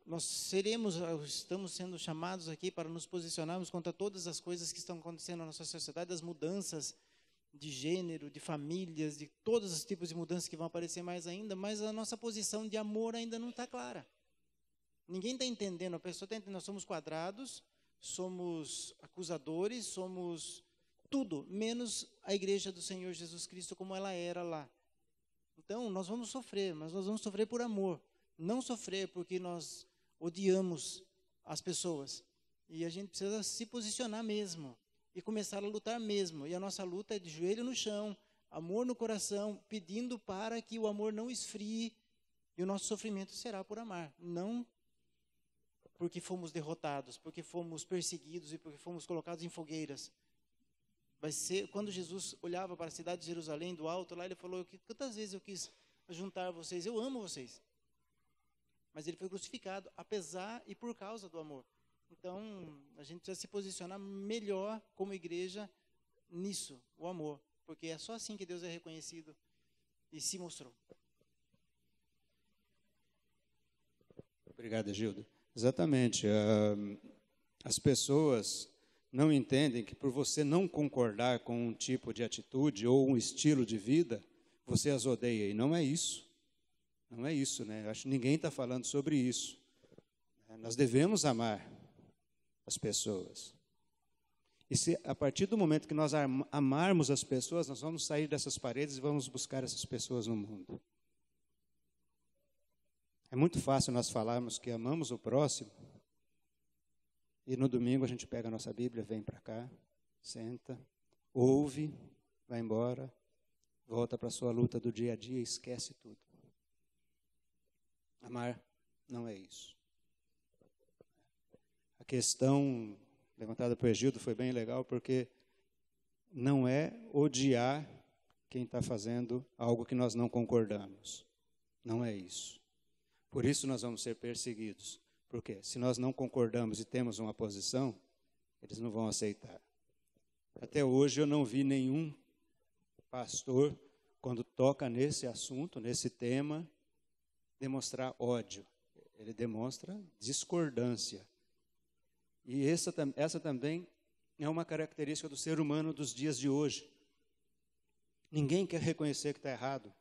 Nós estamos sendo chamados aqui para nos posicionarmos contra todas as coisas que estão acontecendo na nossa sociedade, as mudanças de gênero, de famílias, de todos os tipos de mudanças que vão aparecer mais ainda, mas a nossa posição de amor ainda não está clara. Ninguém está entendendo, a pessoa está entendendo, nós somos quadrados, somos acusadores, somos tudo, menos a igreja do Senhor Jesus Cristo como ela era lá. Então, nós vamos sofrer, mas nós vamos sofrer por amor. Não sofrer porque nós odiamos as pessoas. E a gente precisa se posicionar mesmo e começar a lutar mesmo. E a nossa luta é de joelho no chão, amor no coração, pedindo para que o amor não esfrie e o nosso sofrimento será por amar. Não porque fomos derrotados, porque fomos perseguidos e porque fomos colocados em fogueiras. Vai ser, quando Jesus olhava para a cidade de Jerusalém do alto, lá ele falou que quantas vezes eu quis juntar vocês, eu amo vocês. Mas ele foi crucificado, apesar e por causa do amor. Então, a gente precisa se posicionar melhor como igreja nisso, o amor. Porque é só assim que Deus é reconhecido e se mostrou. Obrigado, Gildo. Exatamente. As pessoas não entendem que por você não concordar com um tipo de atitude ou um estilo de vida, você as odeia. E não é isso. Não é isso, né? Acho que ninguém está falando sobre isso. Nós devemos amar as pessoas. E se a partir do momento que nós amarmos as pessoas, nós vamos sair dessas paredes e vamos buscar essas pessoas no mundo. É muito fácil nós falarmos que amamos o próximo E no domingo a gente pega a nossa Bíblia, vem para cá, senta, ouve, vai embora, volta para a sua luta do dia a dia e esquece tudo. Amar não é isso. A questão levantada por Egildo foi bem legal, porque não é odiar quem está fazendo algo que nós não concordamos. Não é isso. Por isso nós vamos ser perseguidos. Porque se nós não concordamos e temos uma posição, eles não vão aceitar. Até hoje eu não vi nenhum pastor, quando toca nesse assunto, nesse tema, demonstrar ódio. Ele demonstra discordância. E essa também é uma característica do ser humano dos dias de hoje. Ninguém quer reconhecer que está errado.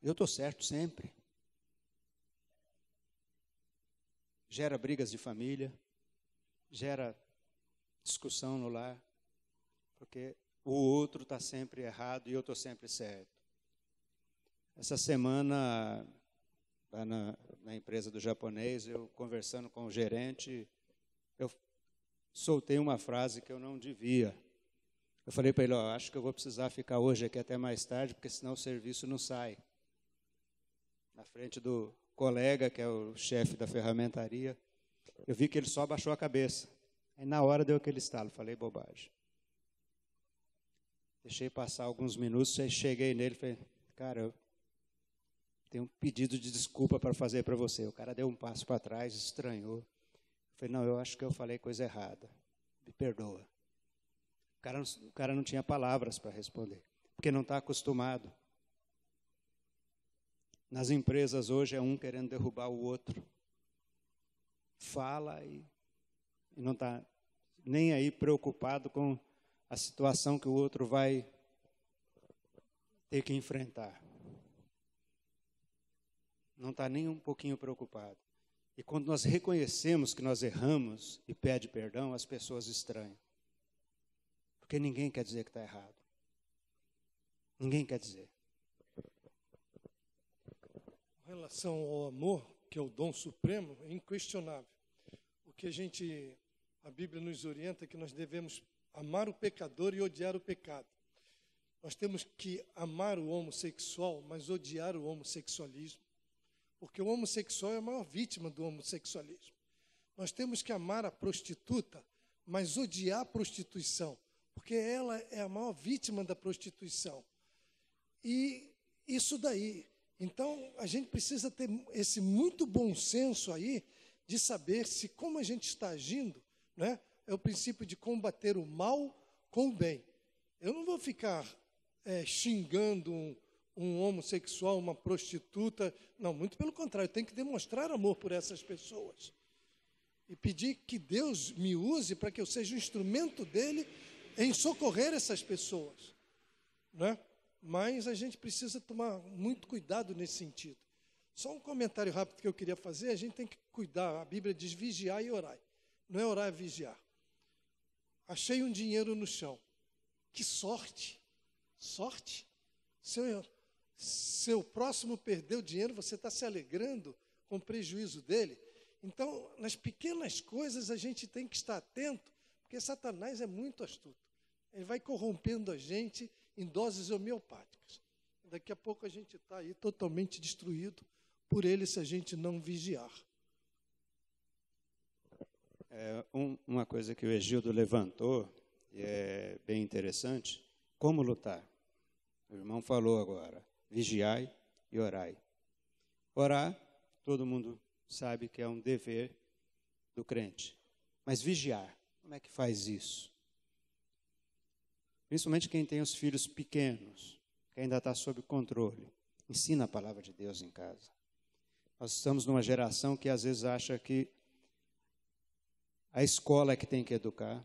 Eu estou certo sempre. Gera brigas de família, gera discussão no lar, porque o outro está sempre errado e eu estou sempre certo. Essa semana, lá na empresa do japonês, eu conversando com o gerente, eu soltei uma frase que eu não devia. Eu falei para ele, acho que eu vou precisar ficar hoje aqui até mais tarde, porque senão o serviço não sai. Na frente do colega, que é o chefe da ferramentaria, eu vi que ele só abaixou a cabeça. Aí na hora deu aquele estalo, falei bobagem. Deixei passar alguns minutos, aí cheguei nele e falei, cara, eu tenho um pedido de desculpa para fazer para você. O cara deu um passo para trás, estranhou. Eu falei, não, eu acho que eu falei coisa errada. Me perdoa. O cara não tinha palavras para responder, porque não está acostumado. Nas empresas hoje é um querendo derrubar o outro. Fala e não está nem aí preocupado com a situação que o outro vai ter que enfrentar. Não está nem um pouquinho preocupado. E quando nós reconhecemos que nós erramos e pede perdão, as pessoas estranham. Porque ninguém quer dizer que está errado. Ninguém quer dizer. Com relação ao amor, que é o dom supremo, é inquestionável. O que a Bíblia nos orienta é que nós devemos amar o pecador e odiar o pecado. Nós temos que amar o homossexual, mas odiar o homossexualismo. Porque o homossexual é a maior vítima do homossexualismo. Nós temos que amar a prostituta, mas odiar a prostituição, porque ela é a maior vítima da prostituição. E isso daí. Então, a gente precisa ter esse muito bom senso aí de saber se como a gente está agindo, né, é o princípio de combater o mal com o bem. Eu não vou ficar xingando um homossexual, uma prostituta. Não, muito pelo contrário, eu tenho que demonstrar amor por essas pessoas. E pedir que Deus me use para que eu seja um instrumento dele em socorrer essas pessoas. Né? Mas a gente precisa tomar muito cuidado nesse sentido. Só um comentário rápido que eu queria fazer, a gente tem que cuidar, a Bíblia diz vigiar e orar. Não é orar, é vigiar. Achei um dinheiro no chão. Que sorte! Sorte! Seu próximo perdeu dinheiro, você está se alegrando com o prejuízo dele. Então, nas pequenas coisas a gente tem que estar atento, porque Satanás é muito astuto. Ele vai corrompendo a gente em doses homeopáticas. Daqui a pouco a gente está aí totalmente destruído por ele se a gente não vigiar. Uma coisa que o Egildo levantou, e é bem interessante, como lutar. O irmão falou agora, vigiai e orai. Orar, todo mundo sabe que é um dever do crente. Mas vigiar, como é que faz isso? Principalmente quem tem os filhos pequenos, que ainda está sob controle. Ensina a palavra de Deus em casa. Nós estamos numa geração que às vezes acha que a escola é que tem que educar,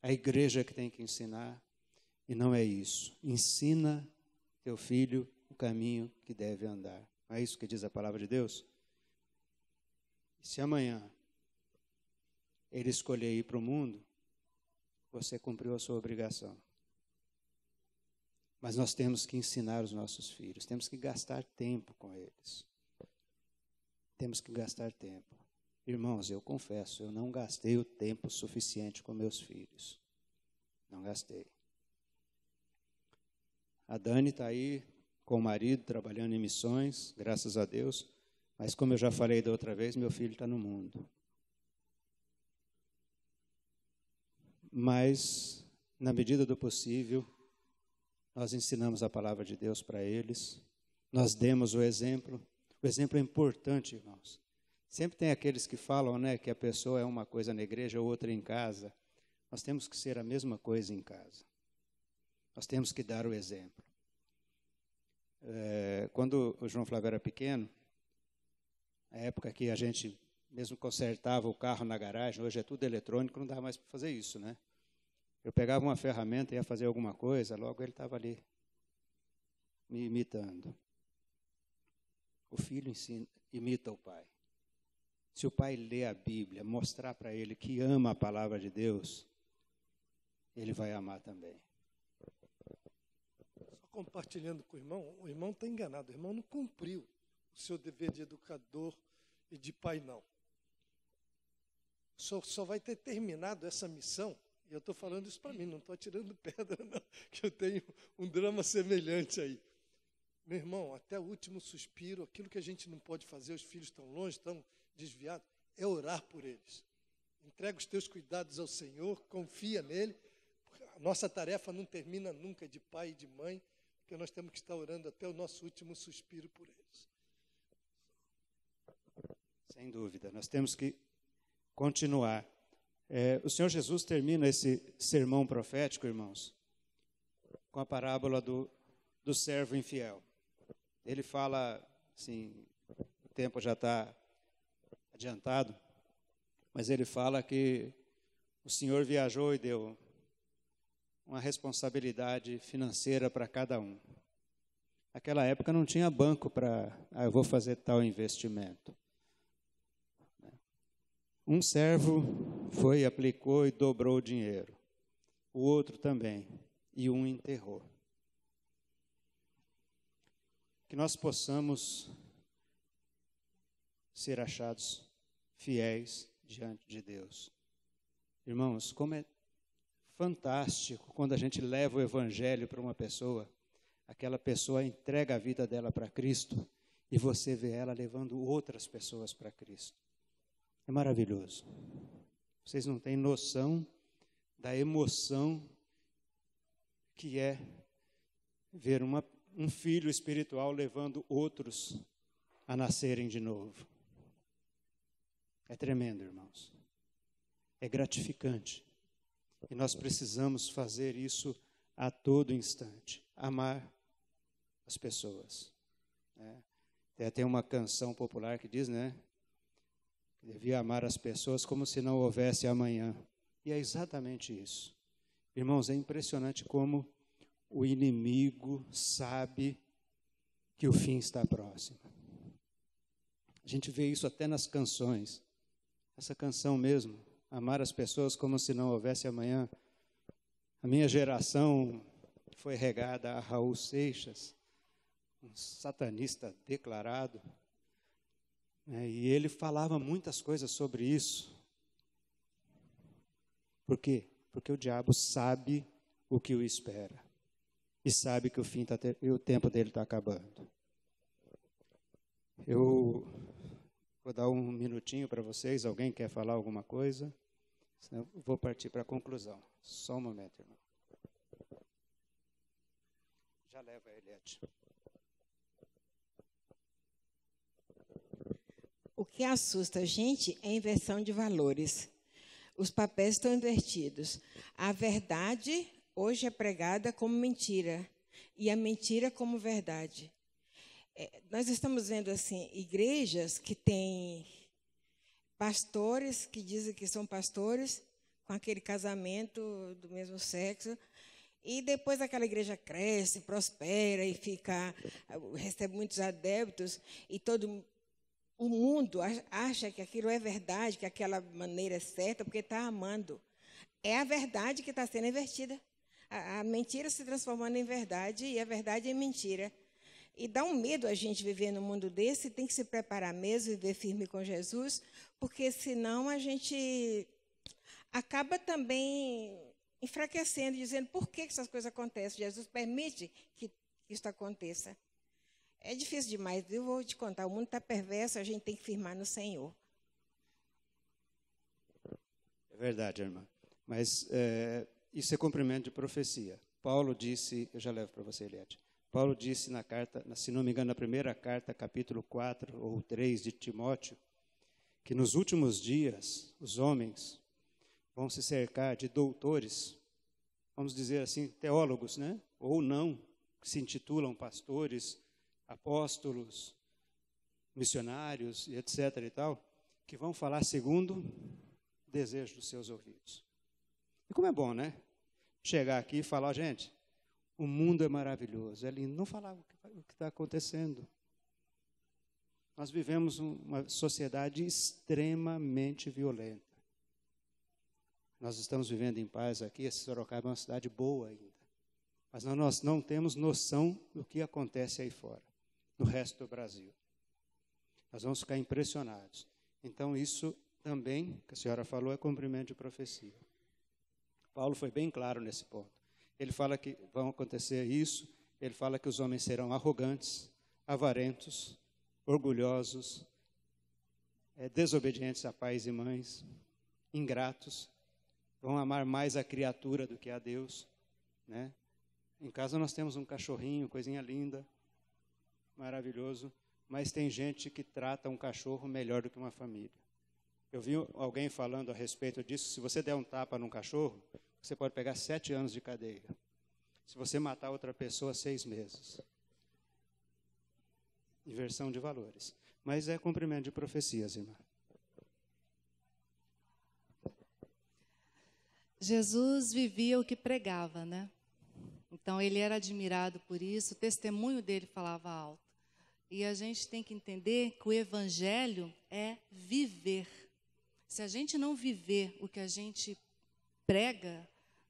a igreja é que tem que ensinar, e não é isso. Ensina teu filho o caminho que deve andar. Não é isso que diz a palavra de Deus? E se amanhã ele escolher ir para o mundo, você cumpriu a sua obrigação. Mas nós temos que ensinar os nossos filhos, temos que gastar tempo com eles. Temos que gastar tempo. Irmãos, eu confesso, eu não gastei o tempo suficiente com meus filhos. Não gastei. A Dani está aí com o marido, trabalhando em missões, graças a Deus. Mas como eu já falei da outra vez, meu filho está no mundo. Mas, na medida do possível, nós ensinamos a palavra de Deus para eles. Nós demos o exemplo. O exemplo é importante, irmãos. Sempre tem aqueles que falam, né, que a pessoa é uma coisa na igreja, outra em casa. Nós temos que ser a mesma coisa em casa. Nós temos que dar o exemplo. Quando o João Flávio era pequeno, na época que a gente mesmo consertava o carro na garagem, hoje é tudo eletrônico, não dá mais para fazer isso, né? Eu pegava uma ferramenta e ia fazer alguma coisa, logo ele estava ali, me imitando. O filho imita o pai. Se o pai lê a Bíblia, mostrar para ele que ama a palavra de Deus, ele vai amar também. Só compartilhando com o irmão está enganado, o irmão não cumpriu o seu dever de educador e de pai, não. Só vai ter terminado essa missão, e eu estou falando isso para mim, não estou atirando pedra, não, que eu tenho um drama semelhante aí. Meu irmão, até o último suspiro, aquilo que a gente não pode fazer, os filhos estão longe, estão desviados, é orar por eles. Entrega os teus cuidados ao Senhor, confia nele. A nossa tarefa não termina nunca de pai e de mãe, porque nós temos que estar orando até o nosso último suspiro por eles. Sem dúvida, nós temos que continuar. O Senhor Jesus termina esse sermão profético, irmãos, com a parábola do servo infiel. Ele fala, assim, o tempo já está adiantado, mas ele fala que o Senhor viajou e deu uma responsabilidade financeira para cada um. Naquela época não tinha banco para, eu vou fazer tal investimento. Um servo foi, aplicou e dobrou o dinheiro. O outro também. E um enterrou. Que nós possamos ser achados fiéis diante de Deus. Irmãos, como é fantástico quando a gente leva o evangelho para uma pessoa, aquela pessoa entrega a vida dela para Cristo e você vê ela levando outras pessoas para Cristo. É maravilhoso. Vocês não têm noção da emoção que é ver um filho espiritual levando outros a nascerem de novo. É tremendo, irmãos. É gratificante. E nós precisamos fazer isso a todo instante. Amar as pessoas. Tem uma canção popular que diz, né? Que devia amar as pessoas como se não houvesse amanhã. E é exatamente isso. Irmãos, é impressionante como o inimigo sabe que o fim está próximo. A gente vê isso até nas canções. Essa canção mesmo, amar as pessoas como se não houvesse amanhã. A minha geração foi regada a Raul Seixas, um satanista declarado. E ele falava muitas coisas sobre isso. Por quê? Porque o diabo sabe o que o espera. E sabe que o tempo dele está acabando. Eu vou dar um minutinho para vocês. Alguém quer falar alguma coisa? Senão eu vou partir para a conclusão. Só um momento, irmão. Já leva a Eliette. O que assusta a gente é a inversão de valores. Os papéis estão invertidos. A verdade hoje é pregada como mentira e a mentira como verdade. Nós estamos vendo assim igrejas que têm pastores que dizem que são pastores com aquele casamento do mesmo sexo e depois aquela igreja cresce, prospera e recebe muitos adeptos e o mundo acha que aquilo é verdade, que aquela maneira é certa, porque está amando. É a verdade que está sendo invertida. A mentira se transformando em verdade e a verdade em mentira. E dá um medo a gente viver num mundo desse, tem que se preparar mesmo, viver firme com Jesus, porque senão a gente acaba também enfraquecendo, dizendo por que essas coisas acontecem. Jesus permite que isso aconteça. É difícil demais, eu vou te contar, o mundo está perverso, a gente tem que firmar no Senhor. É verdade, irmã. Mas isso é cumprimento de profecia. Paulo disse, eu já levo para você, Eliette. Paulo disse na carta, se não me engano, na primeira carta, capítulo 4 ou 3 de Timóteo, que nos últimos dias os homens vão se cercar de doutores, vamos dizer assim, teólogos, né? Ou não, que se intitulam pastores, apóstolos, missionários, e etc. e tal, que vão falar segundo o desejo dos seus ouvidos. E como é bom, né? Chegar aqui e falar, gente, o mundo é maravilhoso, é lindo. Não falar o que está acontecendo. Nós vivemos uma sociedade extremamente violenta. Nós estamos vivendo em paz aqui, Sorocaba é uma cidade boa ainda. Mas nós não temos noção do que acontece aí fora, no resto do Brasil. Nós vamos ficar impressionados. Então, isso também, que a senhora falou, é cumprimento de profecia. Paulo foi bem claro nesse ponto. Ele fala que vão acontecer isso, ele fala que os homens serão arrogantes, avarentos, orgulhosos, desobedientes a pais e mães, ingratos, vão amar mais a criatura do que a Deus, né? Em casa nós temos um cachorrinho, coisinha linda, maravilhoso, mas tem gente que trata um cachorro melhor do que uma família. Eu vi alguém falando a respeito disso, se você der um tapa num cachorro, você pode pegar 7 anos de cadeia. Se você matar outra pessoa, 6 meses. Inversão de valores. Mas é cumprimento de profecias, irmã. Jesus vivia o que pregava, né? Então, ele era admirado por isso, o testemunho dele falava alto. E a gente tem que entender que o evangelho é viver. Se a gente não viver o que a gente prega,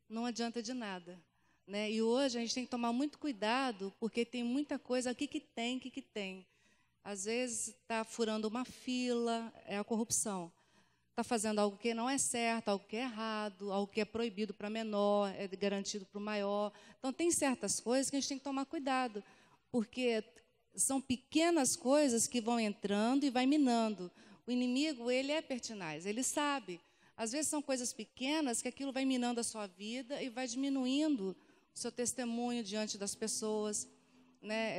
não adianta de nada, né? E hoje a gente tem que tomar muito cuidado, porque tem muita coisa aqui que tem. Às vezes está furando uma fila, é a corrupção. Está fazendo algo que não é certo, algo que é errado, algo que é proibido para menor, é garantido para o maior. Então, tem certas coisas que a gente tem que tomar cuidado, porque são pequenas coisas que vão entrando e vai minando. O inimigo, ele é pertinaz, ele sabe. Às vezes são coisas pequenas que aquilo vai minando a sua vida e vai diminuindo o seu testemunho diante das pessoas. Né?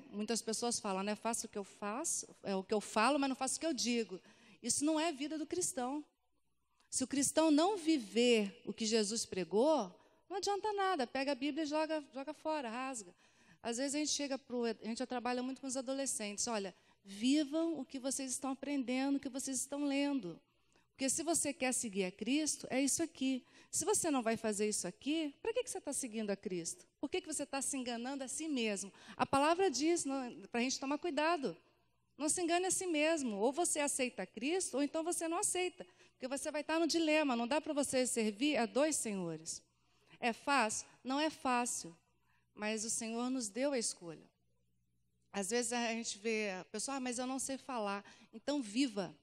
Muitas pessoas falam, né? Faço o que eu faço, o que eu falo, mas não faço o que eu digo. Isso não é a vida do cristão. Se o cristão não viver o que Jesus pregou, não adianta nada. Pega a Bíblia e joga fora, rasga. Às vezes a gente já trabalha muito com os adolescentes. Olha, vivam o que vocês estão aprendendo, o que vocês estão lendo. Porque se você quer seguir a Cristo, é isso aqui. Se você não vai fazer isso aqui, para que você está seguindo a Cristo? Por que você está se enganando a si mesmo? A palavra diz para a gente tomar cuidado. Não se engane a si mesmo. Ou você aceita Cristo, ou então você não aceita. Porque você vai estar no dilema. Não dá para você servir a 2 senhores. É fácil? Não é fácil. Mas o Senhor nos deu a escolha. Às vezes a gente vê a pessoa, mas eu não sei falar. Então viva.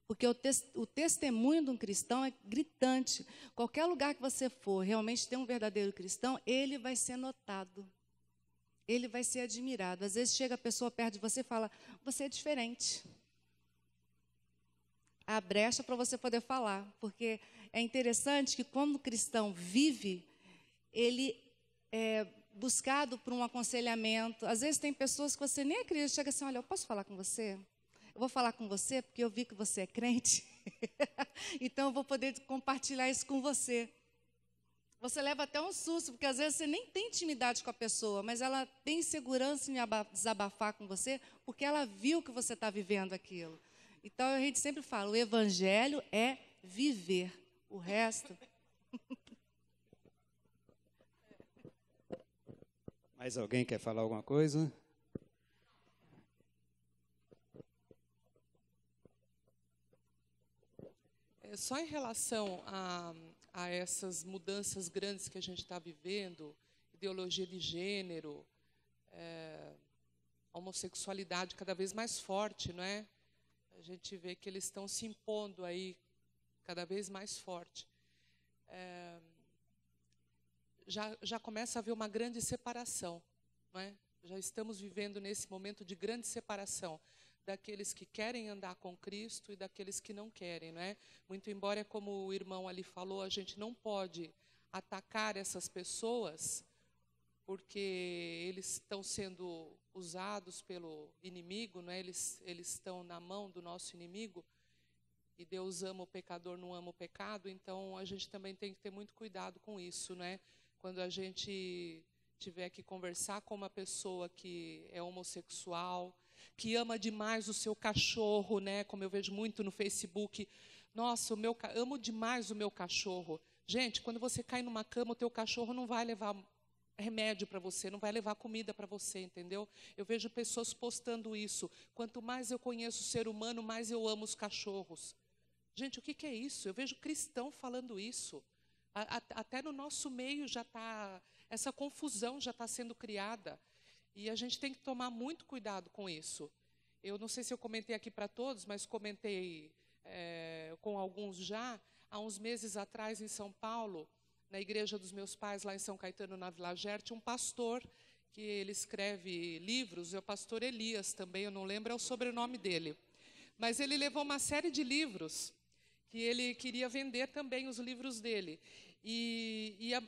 Porque o testemunho de um cristão é gritante. Qualquer lugar que você for, realmente tem um verdadeiro cristão, ele vai ser notado. Ele vai ser admirado. Às vezes chega a pessoa perto de você e fala, você é diferente. Há brecha para você poder falar. Porque é interessante que quando o cristão vive, ele é buscado por um aconselhamento. Às vezes tem pessoas que você nem acredita, chega assim, olha, eu posso falar com você? Eu vou falar com você porque eu vi que você é crente. Então eu vou poder compartilhar isso com você. Você leva até um susto, porque às vezes você nem tem intimidade com a pessoa, mas ela tem segurança em desabafar com você, porque ela viu que você está vivendo aquilo. Então a gente sempre fala, o evangelho é viver. O resto... Mais alguém quer falar alguma coisa? Só em relação a essas mudanças grandes que a gente está vivendo, ideologia de gênero, a homossexualidade cada vez mais forte, não é? A gente vê que eles estão se impondo aí cada vez mais forte. Já começa a haver uma grande separação, não é? Já estamos vivendo nesse momento de grande separação daqueles que querem andar com Cristo e daqueles que não querem, não é? Muito embora, como o irmão ali falou, a gente não pode atacar essas pessoas porque eles estão sendo usados pelo inimigo, não é? Eles estão na mão do nosso inimigo, e Deus ama o pecador, não ama o pecado, então a gente também tem que ter muito cuidado com isso, não é? Quando a gente tiver que conversar com uma pessoa que é homossexual, que ama demais o seu cachorro, né? Como eu vejo muito no Facebook, nossa, amo demais o meu cachorro. Gente, quando você cai numa cama, o teu cachorro não vai levar remédio para você, não vai levar comida para você, entendeu? Eu vejo pessoas postando isso. Quanto mais eu conheço o ser humano, mais eu amo os cachorros. Gente, o que é isso? Eu vejo cristão falando isso. Até no nosso meio já está, essa confusão já está sendo criada. E a gente tem que tomar muito cuidado com isso. Eu não sei se eu comentei aqui para todos, mas comentei com alguns já. Há uns meses atrás, em São Paulo, na igreja dos meus pais, lá em São Caetano, na Vila Gerte, um pastor que ele escreve livros, é o pastor Elias também, eu não lembro, é o sobrenome dele. Mas ele levou uma série de livros que ele queria vender também, os livros dele.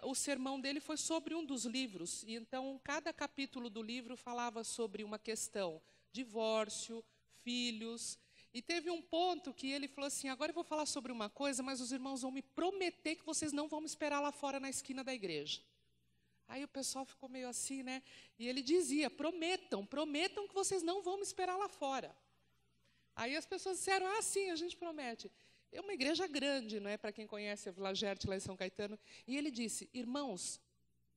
O sermão dele foi sobre um dos livros. E então, cada capítulo do livro falava sobre uma questão: divórcio, filhos. E teve um ponto que ele falou assim: agora eu vou falar sobre uma coisa, mas os irmãos vão me prometer que vocês não vão me esperar lá fora na esquina da igreja. Aí o pessoal ficou meio assim, né? E ele dizia: prometam que vocês não vão me esperar lá fora. Aí as pessoas disseram: ah, sim, a gente promete. É uma igreja grande, não é? Para quem conhece a Vila Gerte, lá em São Caetano. E ele disse: irmãos,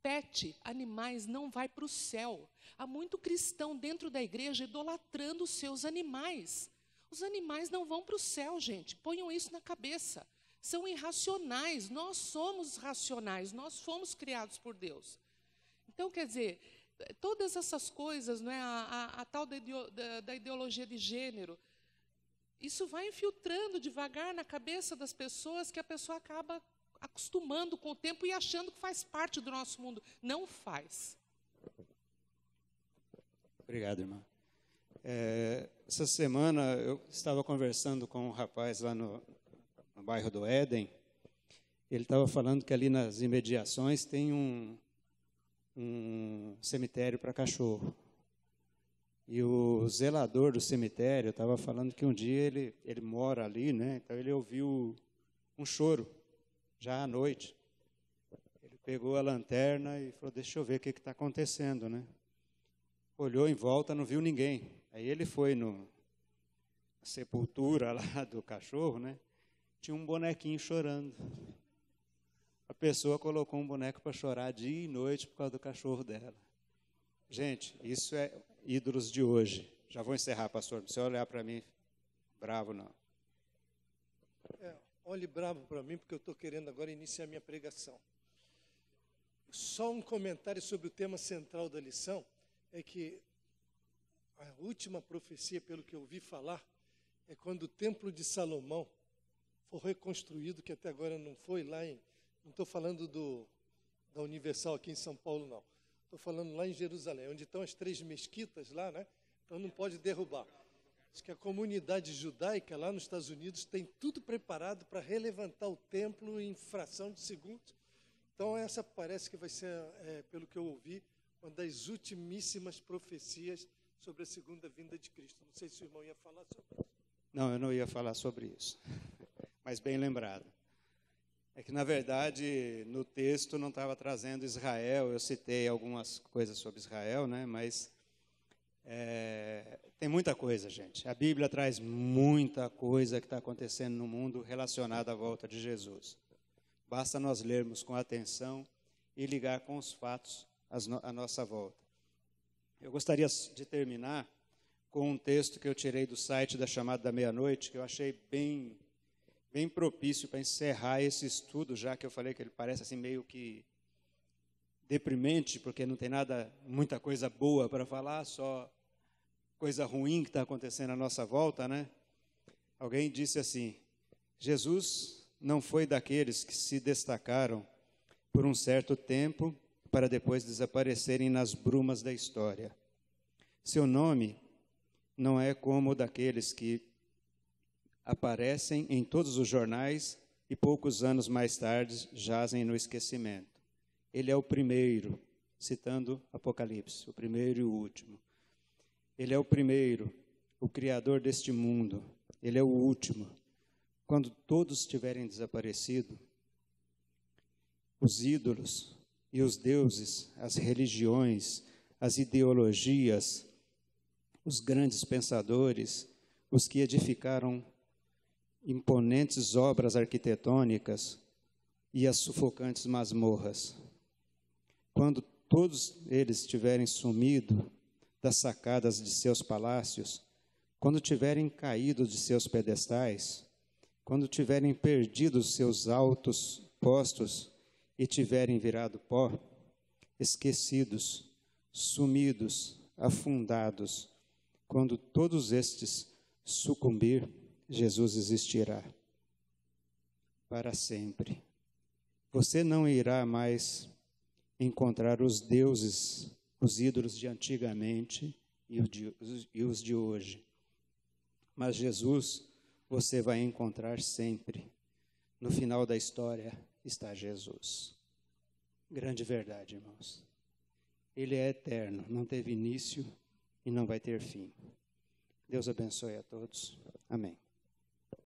pet, animais, não vai para o céu. Há muito cristão dentro da igreja idolatrando os seus animais. Os animais não vão para o céu, gente. Ponham isso na cabeça. São irracionais. Nós somos racionais. Nós fomos criados por Deus. Então, quer dizer, todas essas coisas, não é? A tal da ideologia de gênero, isso vai infiltrando devagar na cabeça das pessoas, que a pessoa acaba acostumando com o tempo e achando que faz parte do nosso mundo. Não faz. Obrigado, irmã. Essa semana eu estava conversando com um rapaz lá no bairro do Éden. Ele estava falando que ali nas imediações tem um cemitério para cachorro. E o zelador do cemitério estava falando que um dia ele mora ali, né? Então ele ouviu um choro, já à noite. Ele pegou a lanterna e falou: deixa eu ver o que está acontecendo, né? Olhou em volta, não viu ninguém. Aí ele foi na sepultura lá do cachorro, né? Tinha um bonequinho chorando. A pessoa colocou um boneco para chorar dia e noite por causa do cachorro dela. Gente, isso é ídolos de hoje. Já vou encerrar, pastor. Não precisa olhar para mim bravo, não. Olhe bravo para mim, porque eu estou querendo agora iniciar minha pregação. Só um comentário sobre o tema central da lição, é que a última profecia, pelo que eu ouvi falar, é quando o Templo de Salomão for reconstruído, que até agora não foi lá não estou falando da Universal aqui em São Paulo, não. Estou falando lá em Jerusalém, onde estão as 3 mesquitas lá, né? Então não pode derrubar. Diz que a comunidade judaica lá nos Estados Unidos tem tudo preparado para relevantar o templo em fração de segundos. Então essa parece que vai ser, pelo que eu ouvi, uma das ultimíssimas profecias sobre a segunda vinda de Cristo. Não sei se o irmão ia falar sobre isso. Não, eu não ia falar sobre isso, mas bem lembrado. É que, na verdade, no texto não estava trazendo Israel, eu citei algumas coisas sobre Israel, né? Mas tem muita coisa, gente. A Bíblia traz muita coisa que está acontecendo no mundo relacionada à volta de Jesus. Basta nós lermos com atenção e ligar com os fatos à nossa volta. Eu gostaria de terminar com um texto que eu tirei do site da Chamada da Meia-Noite, que eu achei bem propício para encerrar esse estudo, já que eu falei que ele parece assim meio que deprimente, porque não tem muita coisa boa para falar, só coisa ruim que está acontecendo à nossa volta, né? Alguém disse assim: Jesus não foi daqueles que se destacaram por um certo tempo para depois desaparecerem nas brumas da história. Seu nome não é como o daqueles que aparecem em todos os jornais e poucos anos mais tarde jazem no esquecimento. Ele é o primeiro, citando Apocalipse, o primeiro e o último. Ele é o primeiro, o Criador deste mundo. Ele é o último. Quando todos tiverem desaparecido, os ídolos e os deuses, as religiões, as ideologias, os grandes pensadores, os que edificaram imponentes obras arquitetônicas e as sufocantes masmorras. Quando todos eles tiverem sumido das sacadas de seus palácios, quando tiverem caído de seus pedestais, quando tiverem perdido seus altos postos e tiverem virado pó, esquecidos, sumidos, afundados, quando todos estes sucumbir, Jesus existirá para sempre. Você não irá mais encontrar os deuses, os ídolos de antigamente e os de hoje. Mas Jesus você vai encontrar sempre. No final da história está Jesus. Grande verdade, irmãos. Ele é eterno, não teve início e não vai ter fim. Deus abençoe a todos. Amém.